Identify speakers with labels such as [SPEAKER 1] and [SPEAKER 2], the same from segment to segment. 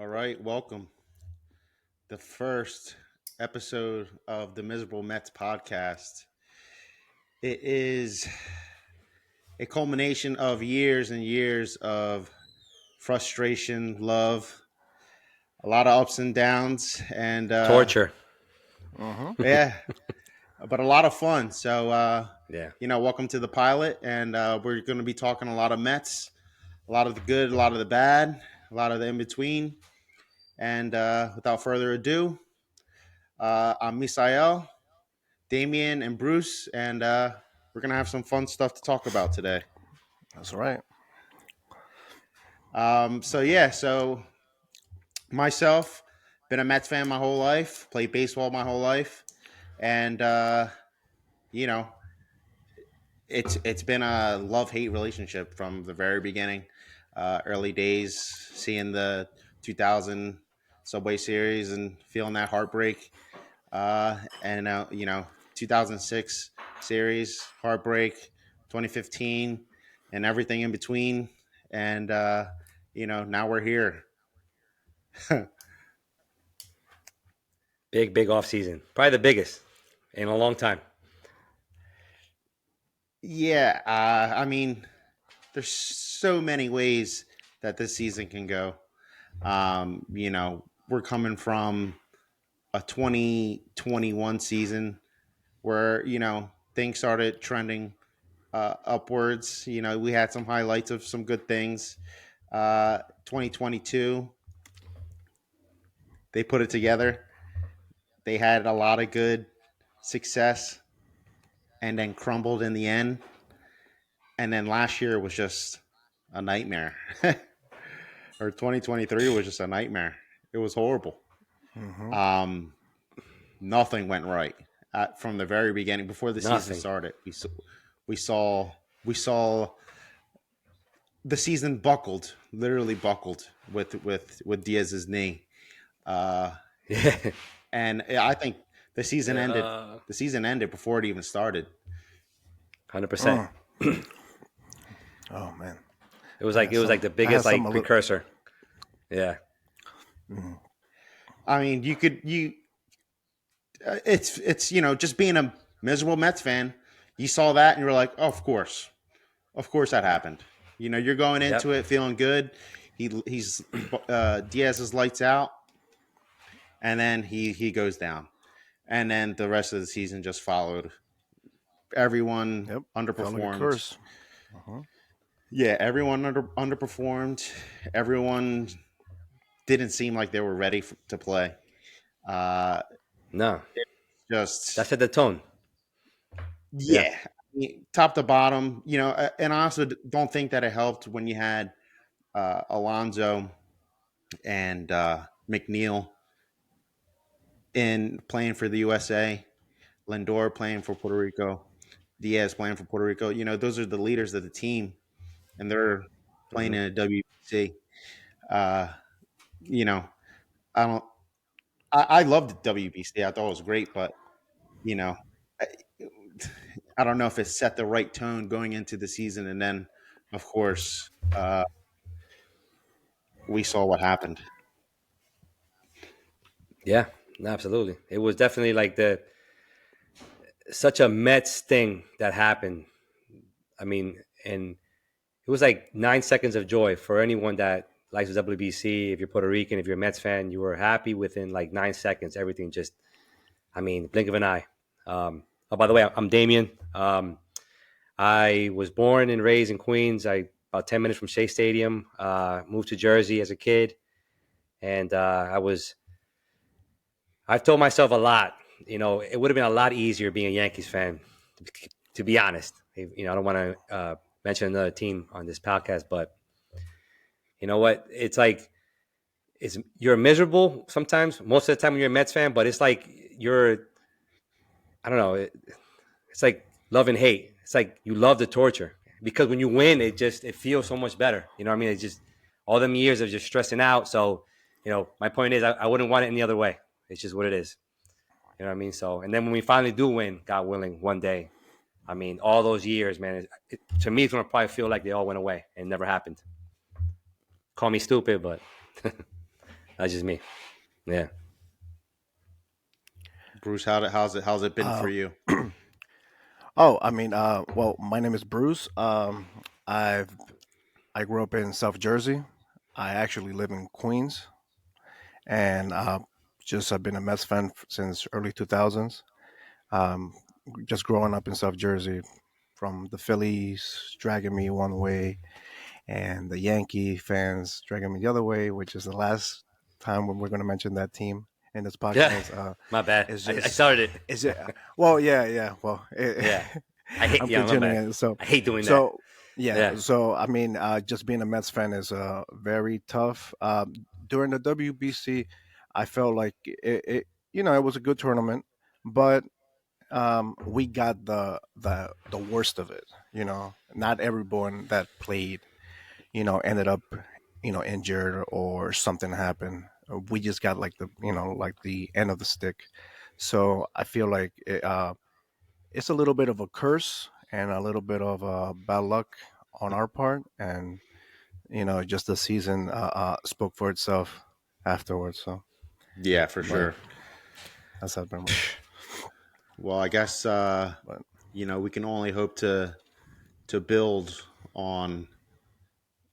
[SPEAKER 1] All right, welcome. The first episode of the Miserable Mets Podcast. It is a culmination of years and years of frustration, love, a lot of ups and downs, and
[SPEAKER 2] Torture.
[SPEAKER 1] yeah, but a lot of fun. So,
[SPEAKER 2] Yeah.
[SPEAKER 1] welcome to the pilot, and we're going to be talking a lot of Mets, a lot of the good, a lot of the bad, a lot of the in between. And without further ado, I'm Misael, Damian, and Bruce, and we're gonna have some fun stuff to talk about today.
[SPEAKER 3] That's right.
[SPEAKER 1] So myself, been a Mets fan my whole life, played baseball my whole life, and you know, it's been a love hate relationship from the very beginning. Early days, seeing the 2000 Subway Series and feeling that heartbreak, and 2006 series heartbreak, 2015, and everything in between, and now we're here.
[SPEAKER 2] Big off season. Probably the biggest in a long time.
[SPEAKER 1] Yeah, I mean, there's so many ways that this season can go. We're coming from a 2021 season where things started trending upwards. We had some highlights of some good things. 2022, they put it together. They had a lot of good success and then crumbled in the end. And then last year was just a nightmare. Or 2023 was just a nightmare. It was horrible.
[SPEAKER 3] Mm-hmm.
[SPEAKER 1] Nothing went right from the very beginning. Before the season started, we saw the season buckled, literally buckled with Diaz's knee.
[SPEAKER 2] Yeah.
[SPEAKER 1] And I think the season ended. The season ended before it even started.
[SPEAKER 2] 100%.
[SPEAKER 3] Oh man.
[SPEAKER 2] It was like the biggest precursor. Yeah.
[SPEAKER 1] Mm-hmm. I mean, it's just being a miserable Mets fan, you saw that and you're like, oh, of course that happened. You're going into it feeling good. He's Diaz is lights out, and then he goes down, and then the rest of the season just followed. Everyone underperformed. Yeah, everyone underperformed. Everyone didn't seem like they were ready to play.
[SPEAKER 2] No.
[SPEAKER 1] Just
[SPEAKER 2] that set the tone.
[SPEAKER 1] Yeah. Top to bottom, and I also don't think that it helped when you had Alonso and McNeil in playing for the USA, Lindor playing for Puerto Rico, Diaz playing for Puerto Rico. Those are the leaders of the team, and they're playing in a WBC. I loved the WBC. I thought it was great, but I don't know if it set the right tone going into the season. And then, of course, we saw what happened.
[SPEAKER 2] Yeah, absolutely. It was definitely like such a Mets thing that happened. I mean, and it was like 9 seconds of joy for anyone that likes the WBC. If you're Puerto Rican, if you're a Mets fan, you were happy within like 9 seconds. Everything just, blink of an eye. Oh, by the way, I'm Damian. I was born and raised in Queens. About 10 minutes from Shea Stadium. Moved to Jersey as a kid, and I've told myself a lot. It would have been a lot easier being a Yankees fan, to be honest. I don't want to mention another team on this podcast, but you know what? It's like you're miserable sometimes. Most of the time when you're a Mets fan, but it's like I don't know. It's like love and hate. It's like you love the torture because when you win, it feels so much better. You know what I mean? It's just all them years of just stressing out. So, my point is I wouldn't want it any other way. It's just what it is. You know what I mean? So, and then when we finally do win, God willing, one day, all those years, man, to me, it's going to probably feel like they all went away and never happened. Call me stupid, but That's just me. Yeah.
[SPEAKER 1] Bruce, how's it been for
[SPEAKER 3] Uh,
[SPEAKER 1] you?
[SPEAKER 3] oh, I mean, well, my name is Bruce. I've I grew up in South Jersey. I actually live in Queens, and just I've been a Mets fan since early 2000s. Um, just growing up in South Jersey, from the Phillies dragging me one way, and the Yankee fans dragging me the other way, which is the last time when we're going to mention that team in this
[SPEAKER 2] Yeah.
[SPEAKER 3] podcast.
[SPEAKER 2] My bad.
[SPEAKER 3] It's
[SPEAKER 2] I
[SPEAKER 3] just,
[SPEAKER 2] started it.
[SPEAKER 3] is it? Well, yeah, yeah. Well,
[SPEAKER 2] Yeah. I hate.
[SPEAKER 3] I'm
[SPEAKER 2] Yeah, my bad.
[SPEAKER 3] continuing it. So,
[SPEAKER 2] I hate doing that.
[SPEAKER 3] so yeah.
[SPEAKER 2] Yeah.
[SPEAKER 3] So I mean, just being a Mets fan is very tough. During the WBC, I felt like it was a good tournament, but we got the worst of it. Not everyone that played, ended up, injured or something happened. We just got like like the end of the stick. So I feel like it's a little bit of a curse and a little bit of bad luck on our part, and just the season spoke for itself afterwards. So,
[SPEAKER 1] Yeah, for
[SPEAKER 3] but
[SPEAKER 1] sure.
[SPEAKER 3] that's how it's been.
[SPEAKER 1] Well, I guess
[SPEAKER 3] But
[SPEAKER 1] we can only hope to build on.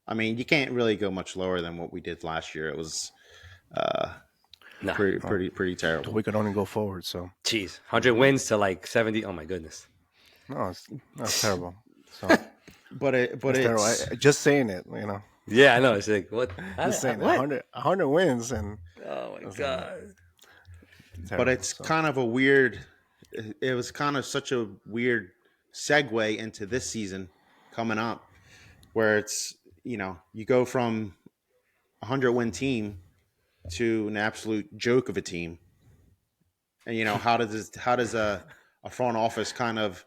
[SPEAKER 1] I mean, you can't really go much lower than what we did last year. It was uh,
[SPEAKER 2] Nah.
[SPEAKER 1] pretty terrible.
[SPEAKER 3] we could only go forward. So
[SPEAKER 2] Jeez. 100 wins to like 70. Oh my goodness.
[SPEAKER 3] no, that's terrible. So
[SPEAKER 1] But
[SPEAKER 3] it's terrible.
[SPEAKER 1] it's
[SPEAKER 3] Just saying it,
[SPEAKER 2] Yeah, I know. It's like what?
[SPEAKER 3] just saying it.
[SPEAKER 2] What?
[SPEAKER 3] 100 wins, and
[SPEAKER 2] Oh my
[SPEAKER 3] that's
[SPEAKER 2] god.
[SPEAKER 1] but
[SPEAKER 3] terrible.
[SPEAKER 1] it's
[SPEAKER 3] So
[SPEAKER 1] kind of a weird. It was kind of such a weird segue into this season coming up, where it's you go from a 100-win team to an absolute joke of a team, and how does a front office kind of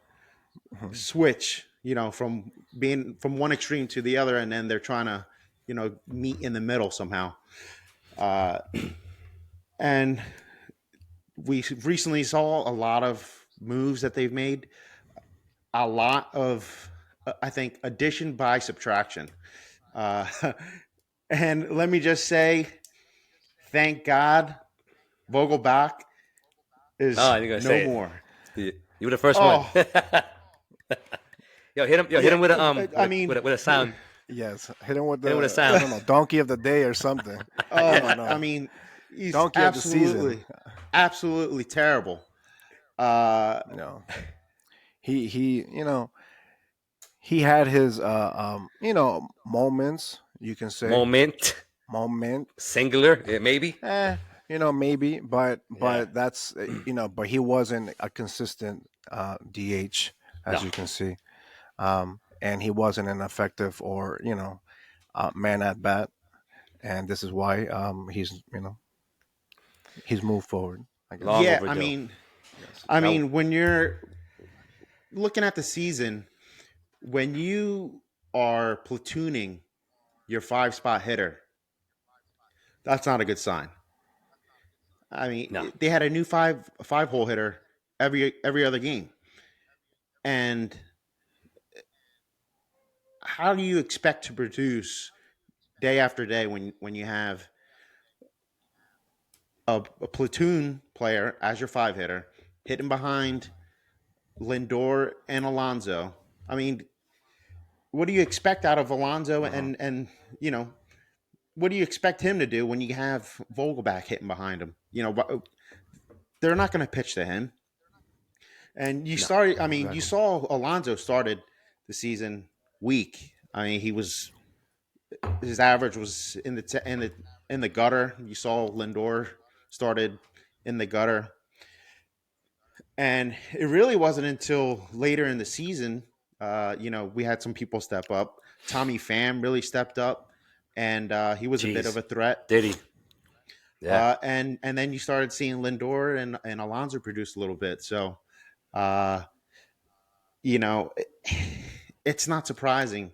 [SPEAKER 1] switch from being from one extreme to the other, and then they're trying to meet in the middle somehow. uh, and we recently saw a lot of moves that they've made, a lot of I think addition by subtraction. uh, and let me just say thank God Vogelbach
[SPEAKER 2] Oh,
[SPEAKER 1] is
[SPEAKER 2] I didn't gonna
[SPEAKER 1] no
[SPEAKER 2] say it.
[SPEAKER 1] more.
[SPEAKER 2] You were the first one.
[SPEAKER 1] Oh
[SPEAKER 2] Yo, hit him. Yo, hit
[SPEAKER 1] yeah,
[SPEAKER 2] him with a
[SPEAKER 1] I mean,
[SPEAKER 2] with a sound.
[SPEAKER 3] yes, hit him with
[SPEAKER 2] Hit him with a
[SPEAKER 3] the I
[SPEAKER 2] sound.
[SPEAKER 3] don't know, donkey of the day or something. I
[SPEAKER 1] oh
[SPEAKER 3] don't
[SPEAKER 1] I
[SPEAKER 3] know,
[SPEAKER 1] mean, he's
[SPEAKER 3] donkey of the season.
[SPEAKER 1] absolutely terrible. uh
[SPEAKER 3] No, he he had his moments. You can say
[SPEAKER 2] Moment.
[SPEAKER 3] moment.
[SPEAKER 2] Singular. Yeah, maybe.
[SPEAKER 3] Maybe, but
[SPEAKER 2] Yeah.
[SPEAKER 3] that's but he wasn't a consistent DH, as
[SPEAKER 2] No.
[SPEAKER 3] you can see, and he wasn't an effective or man at bat, and this is why he's moved forward, I guess.
[SPEAKER 2] Long
[SPEAKER 1] yeah,
[SPEAKER 2] overdue.
[SPEAKER 3] Yes.
[SPEAKER 2] That
[SPEAKER 1] when you're looking at the season, when you are platooning your 5 spot hitter, that's not a good sign. I
[SPEAKER 2] no.
[SPEAKER 1] mean, they had a new five hole hitter every other game, and how do you expect to produce day after day when you have a platoon player as your 5 hitter hitting behind Lindor and Alonso? I mean, what do you expect out of Alonso,
[SPEAKER 3] Hmm.
[SPEAKER 1] and you know what do you expect him to do when you have Vogelback hitting behind him? They're not going to pitch to him. And you
[SPEAKER 2] No.
[SPEAKER 1] started. I mean, you
[SPEAKER 3] Exactly.
[SPEAKER 1] saw Alonso started the season weak. I mean, his average was in the gutter. You saw Lindor started in the gutter, and it really wasn't until later in the season. We had some people step up. Tommy Pham really stepped up, and he was a bit of
[SPEAKER 2] Jeez.
[SPEAKER 1] a threat.
[SPEAKER 2] Did he? Yeah.
[SPEAKER 1] And then you started seeing Lindor and Alonso produce a little bit. So, uh, you know, it's not surprising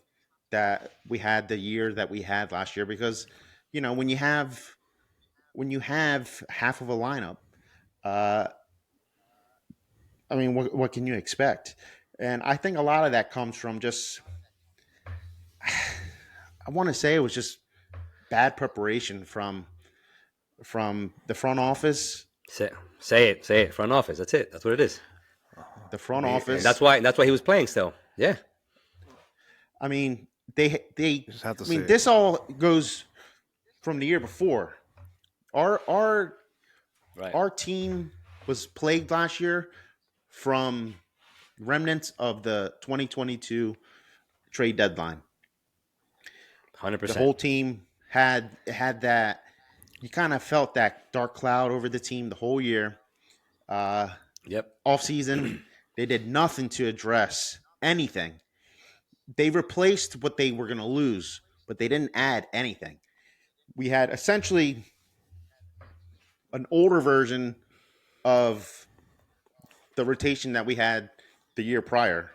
[SPEAKER 1] that we had the year that we had last year because, when you have half of a lineup, uh, I mean, what can you expect? And I think a lot of that comes from just, I want to say it was just bad preparation from from the front office.
[SPEAKER 2] Say it. Front office. That's it. That's what it is.
[SPEAKER 1] The front
[SPEAKER 2] And
[SPEAKER 1] office.
[SPEAKER 2] that's why he was playing still. Yeah.
[SPEAKER 1] I mean, they.
[SPEAKER 3] You just have to
[SPEAKER 1] I
[SPEAKER 3] say
[SPEAKER 1] mean,
[SPEAKER 3] it.
[SPEAKER 1] this all goes from the year before. Our our
[SPEAKER 2] Right.
[SPEAKER 1] our team was plagued last year from remnants of the 2022 trade deadline.
[SPEAKER 2] Hundred
[SPEAKER 1] The
[SPEAKER 2] percent.
[SPEAKER 1] whole team had that. You kind of felt that dark cloud over the team the whole year. Uh,
[SPEAKER 2] Yep.
[SPEAKER 1] Off season, they did nothing to address anything. They replaced what they were going to lose, but they didn't add anything. We had essentially an older version of the rotation that we had the year prior.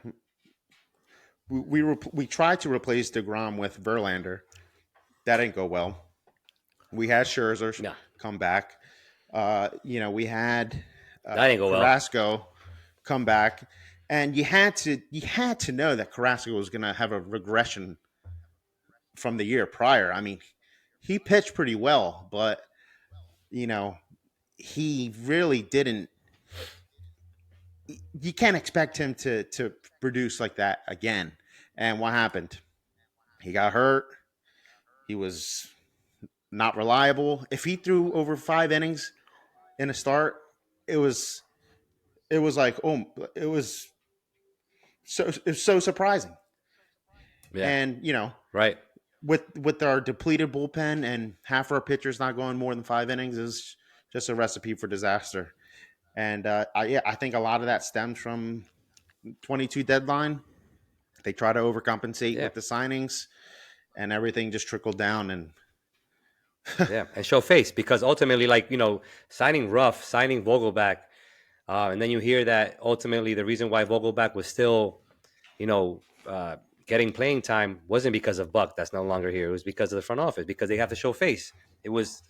[SPEAKER 1] We tried to replace Degrom with Verlander. That didn't go well. We had Scherzer
[SPEAKER 2] Yeah.
[SPEAKER 1] come back. We had
[SPEAKER 2] That didn't go well.
[SPEAKER 1] Carrasco come back, and you had to know that Carrasco was going to have a regression from the year prior. I mean, he pitched pretty well, but you know, he really didn't. You can't expect him to produce like that again. And what happened? He got hurt. He was not reliable. If he threw over 5 innings in a start, it was like, oh, it was so surprising.
[SPEAKER 2] Yeah.
[SPEAKER 1] And
[SPEAKER 2] Right.
[SPEAKER 1] with our depleted bullpen and half our pitchers not going more than 5 innings is just a recipe for disaster. And I think a lot of that stems from 22 deadline. They try to overcompensate
[SPEAKER 2] Yeah.
[SPEAKER 1] with the signings, and everything just trickled down. And
[SPEAKER 2] Yeah. And show face because ultimately, signing Ruff, signing Vogelback, and then you hear that ultimately the reason why Vogelback was still, you know, uh, getting playing time wasn't because of Buck that's no longer here. It was because of the front office because they have to show face. It was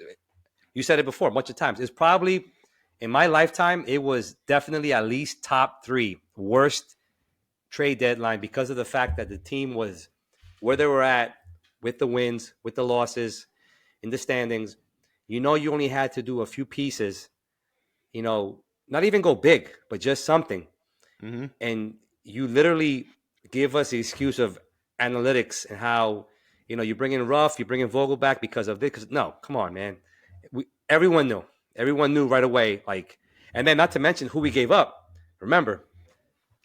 [SPEAKER 2] you said it before a bunch of times. It's probably in my lifetime, it was definitely at least top three worst trade deadline because of the fact that the team was where they were at with the wins, with the losses, in the standings. You only had to do a few pieces, not even go big, but just something.
[SPEAKER 1] mm-hmm.
[SPEAKER 2] And you literally give us the excuse of analytics and how, you bring in Ruff, you bring in Vogel back because of this. No, come on, man. Everyone knew. Everyone knew right away. And then not to mention who we gave up. Remember,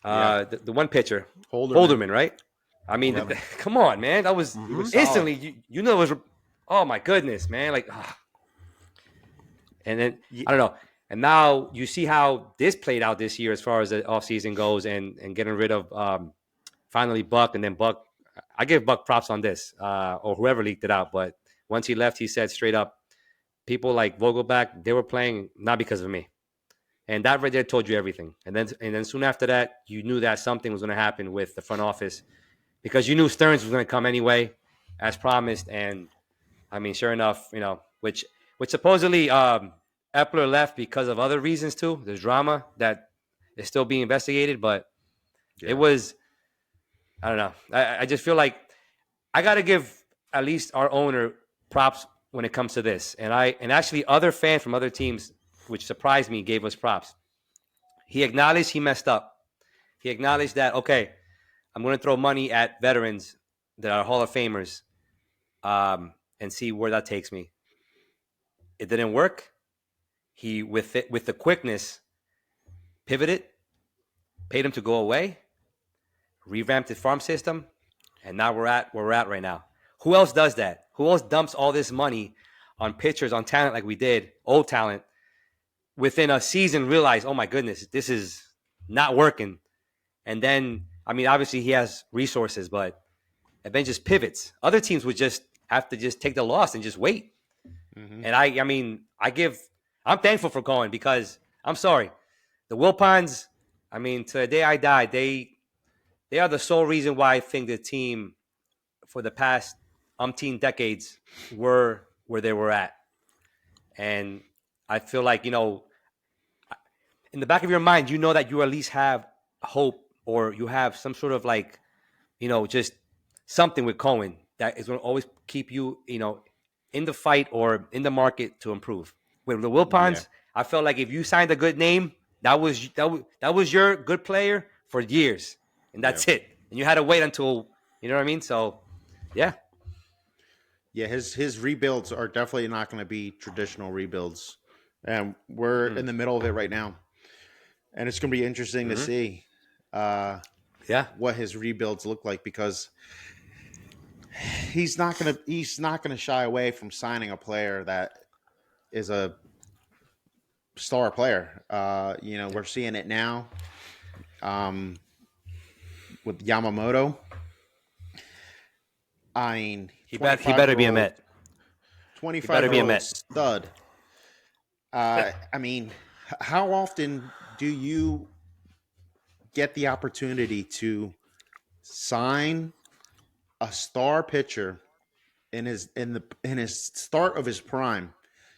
[SPEAKER 1] Yeah,
[SPEAKER 2] the one pitcher,
[SPEAKER 1] Holderman.
[SPEAKER 2] Holderman, right? I mean,
[SPEAKER 3] Yep.
[SPEAKER 2] come on, man. That was
[SPEAKER 1] He was
[SPEAKER 2] instantly.
[SPEAKER 1] solid.
[SPEAKER 2] It was. Oh my goodness, man! And then
[SPEAKER 1] Ye-
[SPEAKER 2] I don't know. And now you see how this played out this year as far as the offseason goes, and getting rid of finally Buck, and then Buck. I give Buck props on this, or whoever leaked it out. But once he left, he said straight up, people like Vogelback, they were playing not because of me. And that right there told you everything. And then soon after that, you knew that something was going to happen with the front office because you knew Stearns was going to come anyway, as promised. And I mean, sure enough, which supposedly Epler left because of other reasons too. There's drama that is still being investigated, but it
[SPEAKER 1] yeah.
[SPEAKER 2] was, I don't know. I just feel like I got to give at least our owner props when it comes to this. And actually other fans from other teams, which surprised me, gave us props. He acknowledged he messed up. He acknowledged that, okay, I'm going to throw money at veterans that are Hall of Famers and see where that takes me. It didn't work. He, with the quickness, pivoted, paid him to go away, revamped the farm system, and now we're at where we're at right now. Who else does that? Who else dumps all this money on pitchers, on talent like we did, old talent, within a season realize, oh my goodness, this is not working. And then, I mean, obviously he has resources, but and then just pivots. Other teams would just have to just take the loss and just wait.
[SPEAKER 1] Mm-hmm.
[SPEAKER 2] And I'm thankful for Cohen because I'm sorry, the Wilpons. I mean, to the day I die, they are the sole reason why I think the team for the past umpteen decades were where they were at. And I feel like, in the back of your mind, that you at least have hope or you have some sort of just something with Cohen that is going to always keep you, in the fight or in the market to improve. With the
[SPEAKER 1] Yeah,
[SPEAKER 2] Wilpons, I felt like if you signed a good name, that was your good player for years, and
[SPEAKER 1] yeah,
[SPEAKER 2] that's it. And you had to wait until you know what I mean. So, yeah,
[SPEAKER 1] yeah. His rebuilds are definitely not going to be traditional rebuilds, and we're
[SPEAKER 2] mm-hmm.
[SPEAKER 1] in the middle of it right now. And it's going to be interesting to
[SPEAKER 2] Mm-hmm.
[SPEAKER 1] see uh,
[SPEAKER 2] Yeah,
[SPEAKER 1] what his rebuilds look like because he's not gonna shy away from signing a player that is a star player.
[SPEAKER 2] yeah.
[SPEAKER 1] We're seeing it now um, with Yamamoto. I mean,
[SPEAKER 2] He better be a
[SPEAKER 1] 25-year-old,
[SPEAKER 2] Met. He better be a
[SPEAKER 1] 25-year-old
[SPEAKER 2] Met.
[SPEAKER 1] stud. I mean, how often do you get the opportunity to sign a star pitcher in his start of his prime?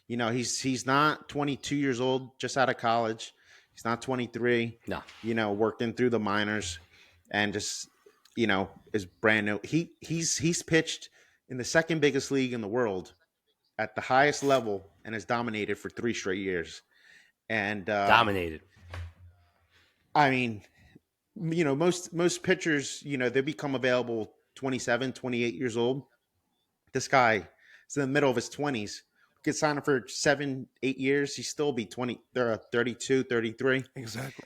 [SPEAKER 1] He's not 22 years old, just out of college. He's not 23.
[SPEAKER 2] No,
[SPEAKER 1] Working through the minors, and just is brand new. He's pitched in the second biggest league in the world at the highest level and has dominated for 3 straight years. And
[SPEAKER 2] dominated.
[SPEAKER 1] I mean, most pitchers, they become available 27, 28 years old. This guy is in the middle of his 20s. Get signed for 7, 8 years. He still be 20, 32, 33.
[SPEAKER 3] Exactly.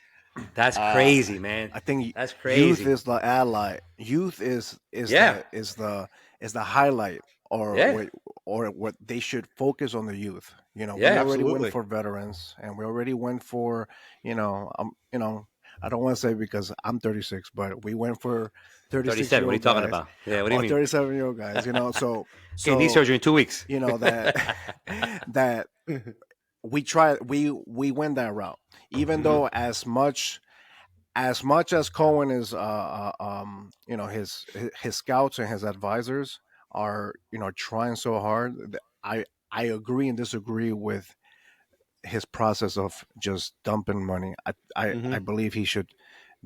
[SPEAKER 2] That's
[SPEAKER 1] Uh,
[SPEAKER 2] crazy, man.
[SPEAKER 3] I think
[SPEAKER 2] That's
[SPEAKER 3] youth
[SPEAKER 2] crazy.
[SPEAKER 3] is the ally. Youth
[SPEAKER 2] Yeah,
[SPEAKER 3] is the highlight,
[SPEAKER 2] yeah,
[SPEAKER 3] or what they should focus on the youth. We
[SPEAKER 2] yeah.
[SPEAKER 3] already went
[SPEAKER 1] absolutely.
[SPEAKER 3] for veterans, and we already went for I don't want to say because I'm 36, but we went for 36 year
[SPEAKER 2] 37. What are you
[SPEAKER 3] old
[SPEAKER 2] talking
[SPEAKER 3] guys
[SPEAKER 2] about? Yeah, what do you
[SPEAKER 3] or
[SPEAKER 2] mean?
[SPEAKER 3] 37-year-old guys. So
[SPEAKER 2] Getting knee surgery in 2 weeks.
[SPEAKER 3] that that we went that route, even
[SPEAKER 2] Hmm.
[SPEAKER 3] though as much as Cohen is his scouts and his advisors are trying so hard. I agree and disagree with his process of just dumping money. I
[SPEAKER 1] Hmm.
[SPEAKER 3] believe he should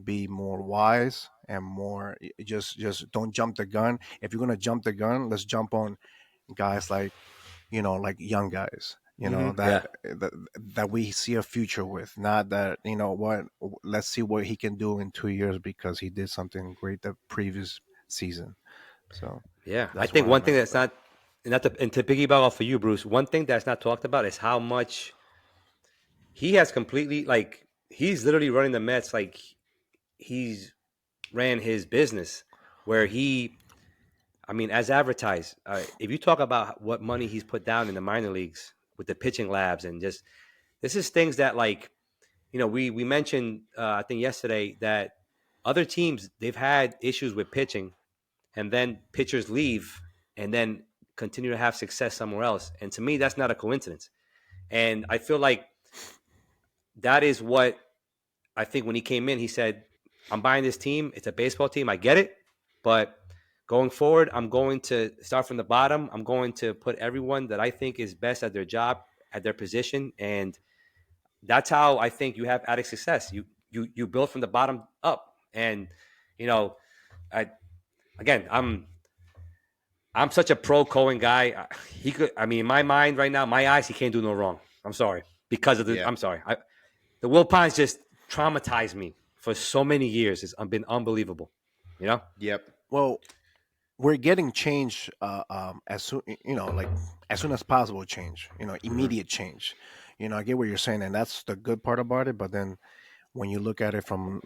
[SPEAKER 3] be more wise and more just don't jump the gun. If you're gonna jump the gun, let's jump on guys like young guys,
[SPEAKER 1] Hmm.
[SPEAKER 3] that we see a future with, not that what let's see what he can do in 2 years because he did something great the previous season. So
[SPEAKER 2] Yeah, I
[SPEAKER 3] that's
[SPEAKER 2] think
[SPEAKER 3] where
[SPEAKER 2] one
[SPEAKER 3] I'm
[SPEAKER 2] thing
[SPEAKER 3] at with
[SPEAKER 2] that's
[SPEAKER 3] that.
[SPEAKER 2] not, and to piggyback off of you, Bruce. One thing that's not talked about is how much he has completely like he's literally running the Mets like he's ran his business where he I mean, as advertised, if you talk about what money he's put down in the minor leagues with the pitching labs and just this is things that like we mentioned I think yesterday that other teams they've had issues with pitching and then pitchers leave and then continue to have success somewhere else. And to me, that's not a coincidence. And I feel like that is what I think when he came in, he said, I'm buying this team. It's a baseball team. I get it. But going forward, I'm going to start from the bottom. I'm going to put everyone that I think is best at their job, at their position. And that's how I think you have added success. You build from the bottom up. And, you know, I again I'm such a pro Cohen guy. He could I mean, in my mind right now, my eyes, he can't do no wrong. I'm sorry. Because of the
[SPEAKER 1] Yeah.
[SPEAKER 2] I'm sorry. The Will Pines just traumatized me for so many years. It's been unbelievable. You know?
[SPEAKER 1] Yep.
[SPEAKER 3] Well, we're getting change as soon like as soon as possible change,
[SPEAKER 2] Mm-hmm.
[SPEAKER 3] immediate change. I get what you're saying, and that's the good part about it. But then when you look at it from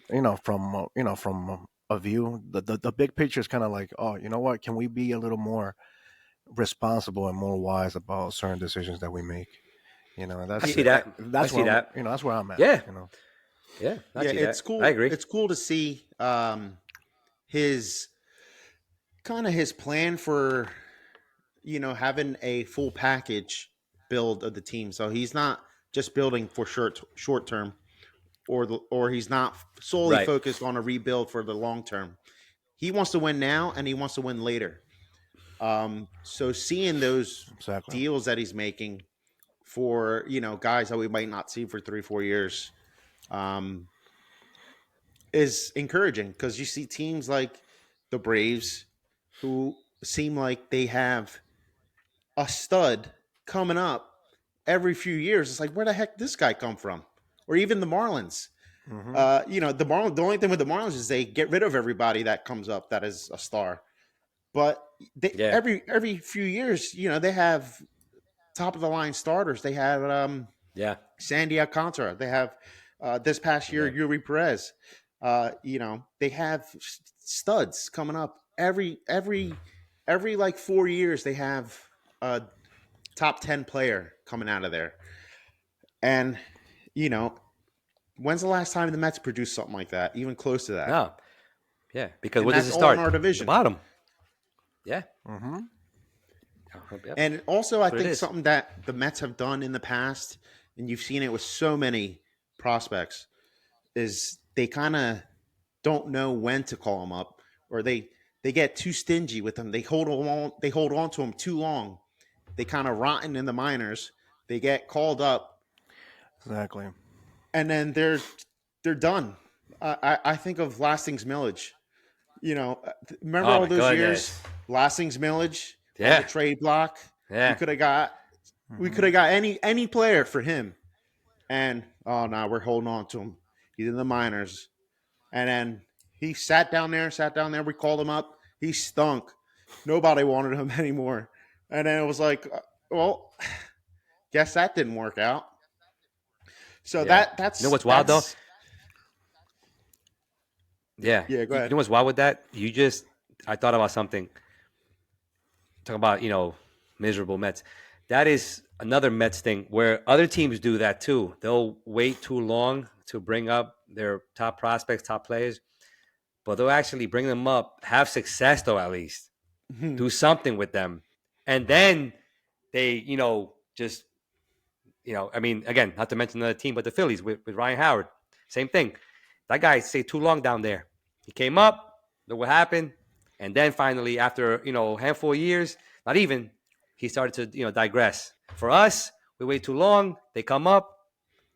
[SPEAKER 3] a view, the big picture is kind of like, oh, you know what, can we be a little more responsible and more wise about certain decisions that we make? And
[SPEAKER 2] I
[SPEAKER 3] that's
[SPEAKER 2] see that. I
[SPEAKER 3] that's
[SPEAKER 2] see
[SPEAKER 3] where I'm
[SPEAKER 2] that.
[SPEAKER 3] that's where I'm at.
[SPEAKER 2] Yeah. Yeah. I
[SPEAKER 1] Yeah,
[SPEAKER 2] see
[SPEAKER 1] it's
[SPEAKER 2] that. I
[SPEAKER 1] cool.
[SPEAKER 2] agree.
[SPEAKER 1] It's cool to see his his plan for having a full package build of the team. So he's not just building for short term, or he's not solely
[SPEAKER 2] Right.
[SPEAKER 1] focused on a rebuild for the long term. He wants to win now and he wants to win later. So seeing those
[SPEAKER 3] Exactly.
[SPEAKER 1] deals that he's making for guys that we might not see for 3 4 years um, is encouraging because you see teams like the Braves who seem like they have a stud coming up every few years. It's like, where the heck did this guy come from? Or even the Marlins.
[SPEAKER 3] Hmm.
[SPEAKER 1] The only thing with the Marlins is they get rid of everybody that comes up that is a star. But
[SPEAKER 2] Yeah.
[SPEAKER 1] every few years, they have top of the line starters. They have
[SPEAKER 2] Yeah.
[SPEAKER 1] Sandy Alcantara. They have this past year
[SPEAKER 2] Yeah.
[SPEAKER 1] Yuri Perez. They have studs coming up every like 4 years. They have a top 10 player coming out of there. And you know, when's the last time the Mets produced something like that, even close to that?
[SPEAKER 2] No. Yeah. Because
[SPEAKER 1] And
[SPEAKER 2] where does
[SPEAKER 1] that's
[SPEAKER 2] it
[SPEAKER 1] all in
[SPEAKER 2] start?
[SPEAKER 1] our
[SPEAKER 2] The
[SPEAKER 1] division.
[SPEAKER 2] bottom. Yeah.
[SPEAKER 3] Hmm.
[SPEAKER 2] Yep.
[SPEAKER 1] And also, I
[SPEAKER 2] That's what it
[SPEAKER 1] think
[SPEAKER 2] is.
[SPEAKER 1] something that the Mets have done in the past, and you've seen it with so many prospects, is they kind of don't know when to call them up, or they get too stingy with them. They hold on to them too long. They kind of rotten in the minors. They get called up,
[SPEAKER 3] Exactly.
[SPEAKER 1] and then they're done. I think of Lastings Millage. Remember
[SPEAKER 2] Oh
[SPEAKER 1] all
[SPEAKER 2] my
[SPEAKER 1] those years?
[SPEAKER 2] goodness.
[SPEAKER 1] Lastings Millage on the
[SPEAKER 2] Yeah.
[SPEAKER 1] trade block. We
[SPEAKER 2] Yeah.
[SPEAKER 1] could have got we
[SPEAKER 3] Hmm.
[SPEAKER 1] could have got any player for him, and oh no, we're holding on to him. He's in the minors, and then he sat down there. We called him up. He stunk. Nobody wanted him anymore. And then it was like, well, guess that didn't work out. So
[SPEAKER 2] Yeah.
[SPEAKER 1] that
[SPEAKER 2] You know
[SPEAKER 1] that's
[SPEAKER 2] what's wild though?
[SPEAKER 1] that's
[SPEAKER 2] Yeah.
[SPEAKER 1] yeah. Go
[SPEAKER 2] You
[SPEAKER 1] ahead.
[SPEAKER 2] know what's wild with that? I thought about something. Talk about, miserable Mets. That is another Mets thing where other teams do that too. They'll wait too long to bring up their top prospects, top players, but they'll actually bring them up, have success though, at least do something with them. And then they, just, I mean, again, not to mention another team, but the Phillies with Ryan Howard, same thing. That guy stayed too long down there. He came up, look what happened. And then finally, after, a handful of years, not even, he started to, digress. For us, we wait too long. They come up.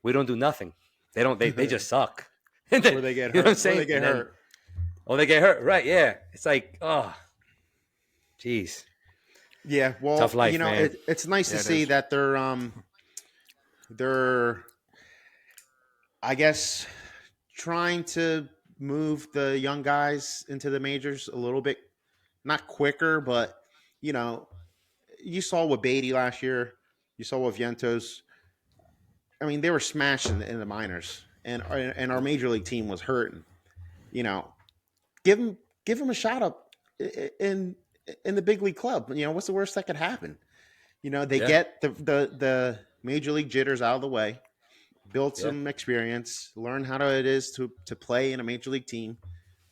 [SPEAKER 2] We don't do nothing. They just suck. And then,
[SPEAKER 1] Or they get
[SPEAKER 2] you know what I'm
[SPEAKER 1] hurt. Or they
[SPEAKER 2] saying?
[SPEAKER 1] get
[SPEAKER 2] And then,
[SPEAKER 1] hurt.
[SPEAKER 2] they get hurt. Right. Yeah. It's like, oh, geez.
[SPEAKER 1] Yeah.
[SPEAKER 2] Tough
[SPEAKER 1] Well,
[SPEAKER 2] life, man.
[SPEAKER 1] it's nice to
[SPEAKER 3] Yeah, it
[SPEAKER 1] see
[SPEAKER 3] is.
[SPEAKER 1] that they're I guess trying to move the young guys into the majors a little bit, not quicker, but you know, you saw with Beatty last year. You saw with Vientos. I mean, they were smashed in the minors, and our major league team was hurting. You know, give them a shot up in in the big league club. What's the worst that could happen? They
[SPEAKER 2] Yeah.
[SPEAKER 1] get the major league jitters out of the way, build
[SPEAKER 2] Yeah.
[SPEAKER 1] some experience, learn how it is to play in a major league team,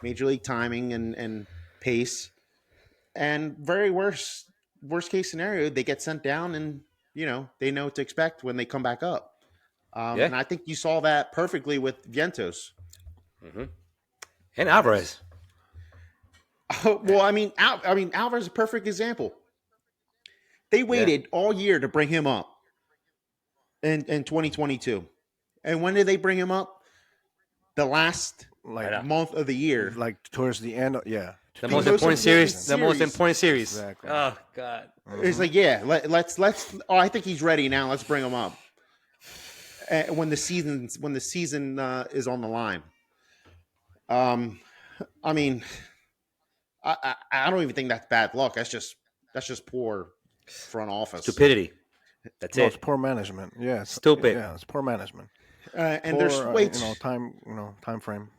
[SPEAKER 1] major league timing and pace. And very worst case scenario, they get sent down, and they know what to expect when they come back up.
[SPEAKER 2] Yeah.
[SPEAKER 1] And I think you saw that perfectly with Vientos.
[SPEAKER 2] Hmm. And Alvarez.
[SPEAKER 1] Well, Alvarez is a perfect example. They
[SPEAKER 2] Yeah.
[SPEAKER 1] waited all year to bring him up in 2022. And when did they bring him up? The last
[SPEAKER 2] I
[SPEAKER 3] Like
[SPEAKER 2] know.
[SPEAKER 1] month of the year.
[SPEAKER 3] towards the end. Yeah.
[SPEAKER 2] The
[SPEAKER 1] The
[SPEAKER 2] most
[SPEAKER 1] most
[SPEAKER 2] important
[SPEAKER 1] important
[SPEAKER 2] series. The most
[SPEAKER 1] series.
[SPEAKER 2] important series.
[SPEAKER 3] Exactly.
[SPEAKER 2] Oh God.
[SPEAKER 1] It's like, yeah, let's. Oh, I think he's ready now. Let's bring him up. When the season is on the line. Um, I mean, I don't even think that's bad luck. That's just poor front office.
[SPEAKER 2] Stupidity. That's
[SPEAKER 3] No, it's
[SPEAKER 2] it.
[SPEAKER 3] poor management. Yeah.
[SPEAKER 2] Stupid.
[SPEAKER 3] Yeah, it's poor management.
[SPEAKER 1] And there's
[SPEAKER 3] Poor,
[SPEAKER 1] way
[SPEAKER 3] time frame.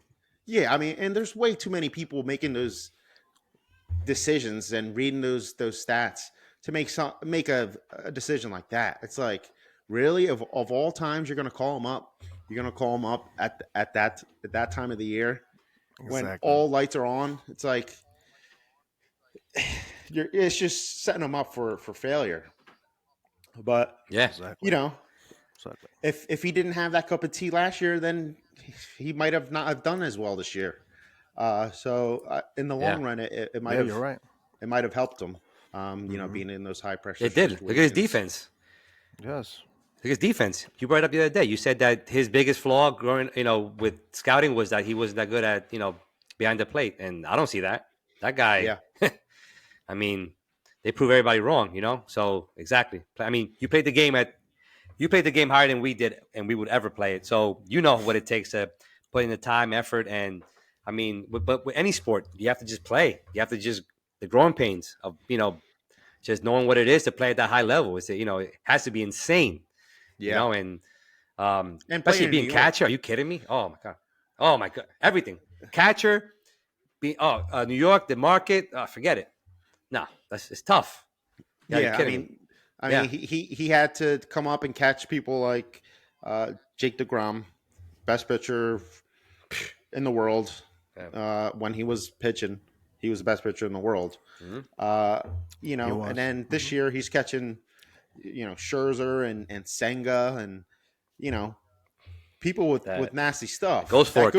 [SPEAKER 1] yeah. I mean, and there's way too many people making those decisions and reading those stats to make a decision like that. It's like, really, of all times you're going to call them up. You're going to call them up at that time of the year when
[SPEAKER 3] Exactly.
[SPEAKER 1] all lights are on. It's like it's just setting them up for failure. But
[SPEAKER 2] Yeah.
[SPEAKER 1] you
[SPEAKER 3] Exactly.
[SPEAKER 1] know,
[SPEAKER 3] Exactly.
[SPEAKER 1] if he didn't have that cup of tea last year, then he might have not have done as well this year. So in the
[SPEAKER 2] Yeah.
[SPEAKER 1] long run, it might
[SPEAKER 3] Yeah,
[SPEAKER 1] have
[SPEAKER 3] you're right.
[SPEAKER 1] helped him.
[SPEAKER 3] Hmm.
[SPEAKER 1] Being in those high pressure
[SPEAKER 2] It did. Look at his
[SPEAKER 1] situations.
[SPEAKER 2] defense.
[SPEAKER 3] Yes.
[SPEAKER 2] Look at his defense. You brought it up the other day. You said that his biggest flaw growing, with scouting was that he wasn't that good at, behind the plate. And I don't see that. That guy,
[SPEAKER 1] Yeah,
[SPEAKER 2] I mean, they prove everybody wrong. So exactly. I mean, you played the game higher than we did, and we would ever play it. So you know what it takes to put in the time, effort, and I mean, but with any sport, you have to just play. You have to just the growing pains of just knowing what it is to play at that high level. It has to be insane.
[SPEAKER 1] Yeah,
[SPEAKER 2] And
[SPEAKER 1] and playing
[SPEAKER 2] especially
[SPEAKER 1] in New
[SPEAKER 2] being
[SPEAKER 1] York.
[SPEAKER 2] catcher. Are you kidding me? Oh my god, everything catcher. New York, the market. Forget it. No, it's tough. Yeah, you're
[SPEAKER 1] Yeah,
[SPEAKER 2] kidding me.
[SPEAKER 1] I
[SPEAKER 2] Yeah,
[SPEAKER 1] mean, he had to come up and catch people like Jake DeGrom, best pitcher in the world.
[SPEAKER 2] yeah.
[SPEAKER 1] When he was pitching, he was the best pitcher in the world.
[SPEAKER 2] Mm-hmm.
[SPEAKER 1] Uh,
[SPEAKER 3] He
[SPEAKER 1] and
[SPEAKER 3] was.
[SPEAKER 1] then this year he's catching, Scherzer and Senga and you know people with
[SPEAKER 2] That
[SPEAKER 1] nasty stuff.
[SPEAKER 2] ghost fork.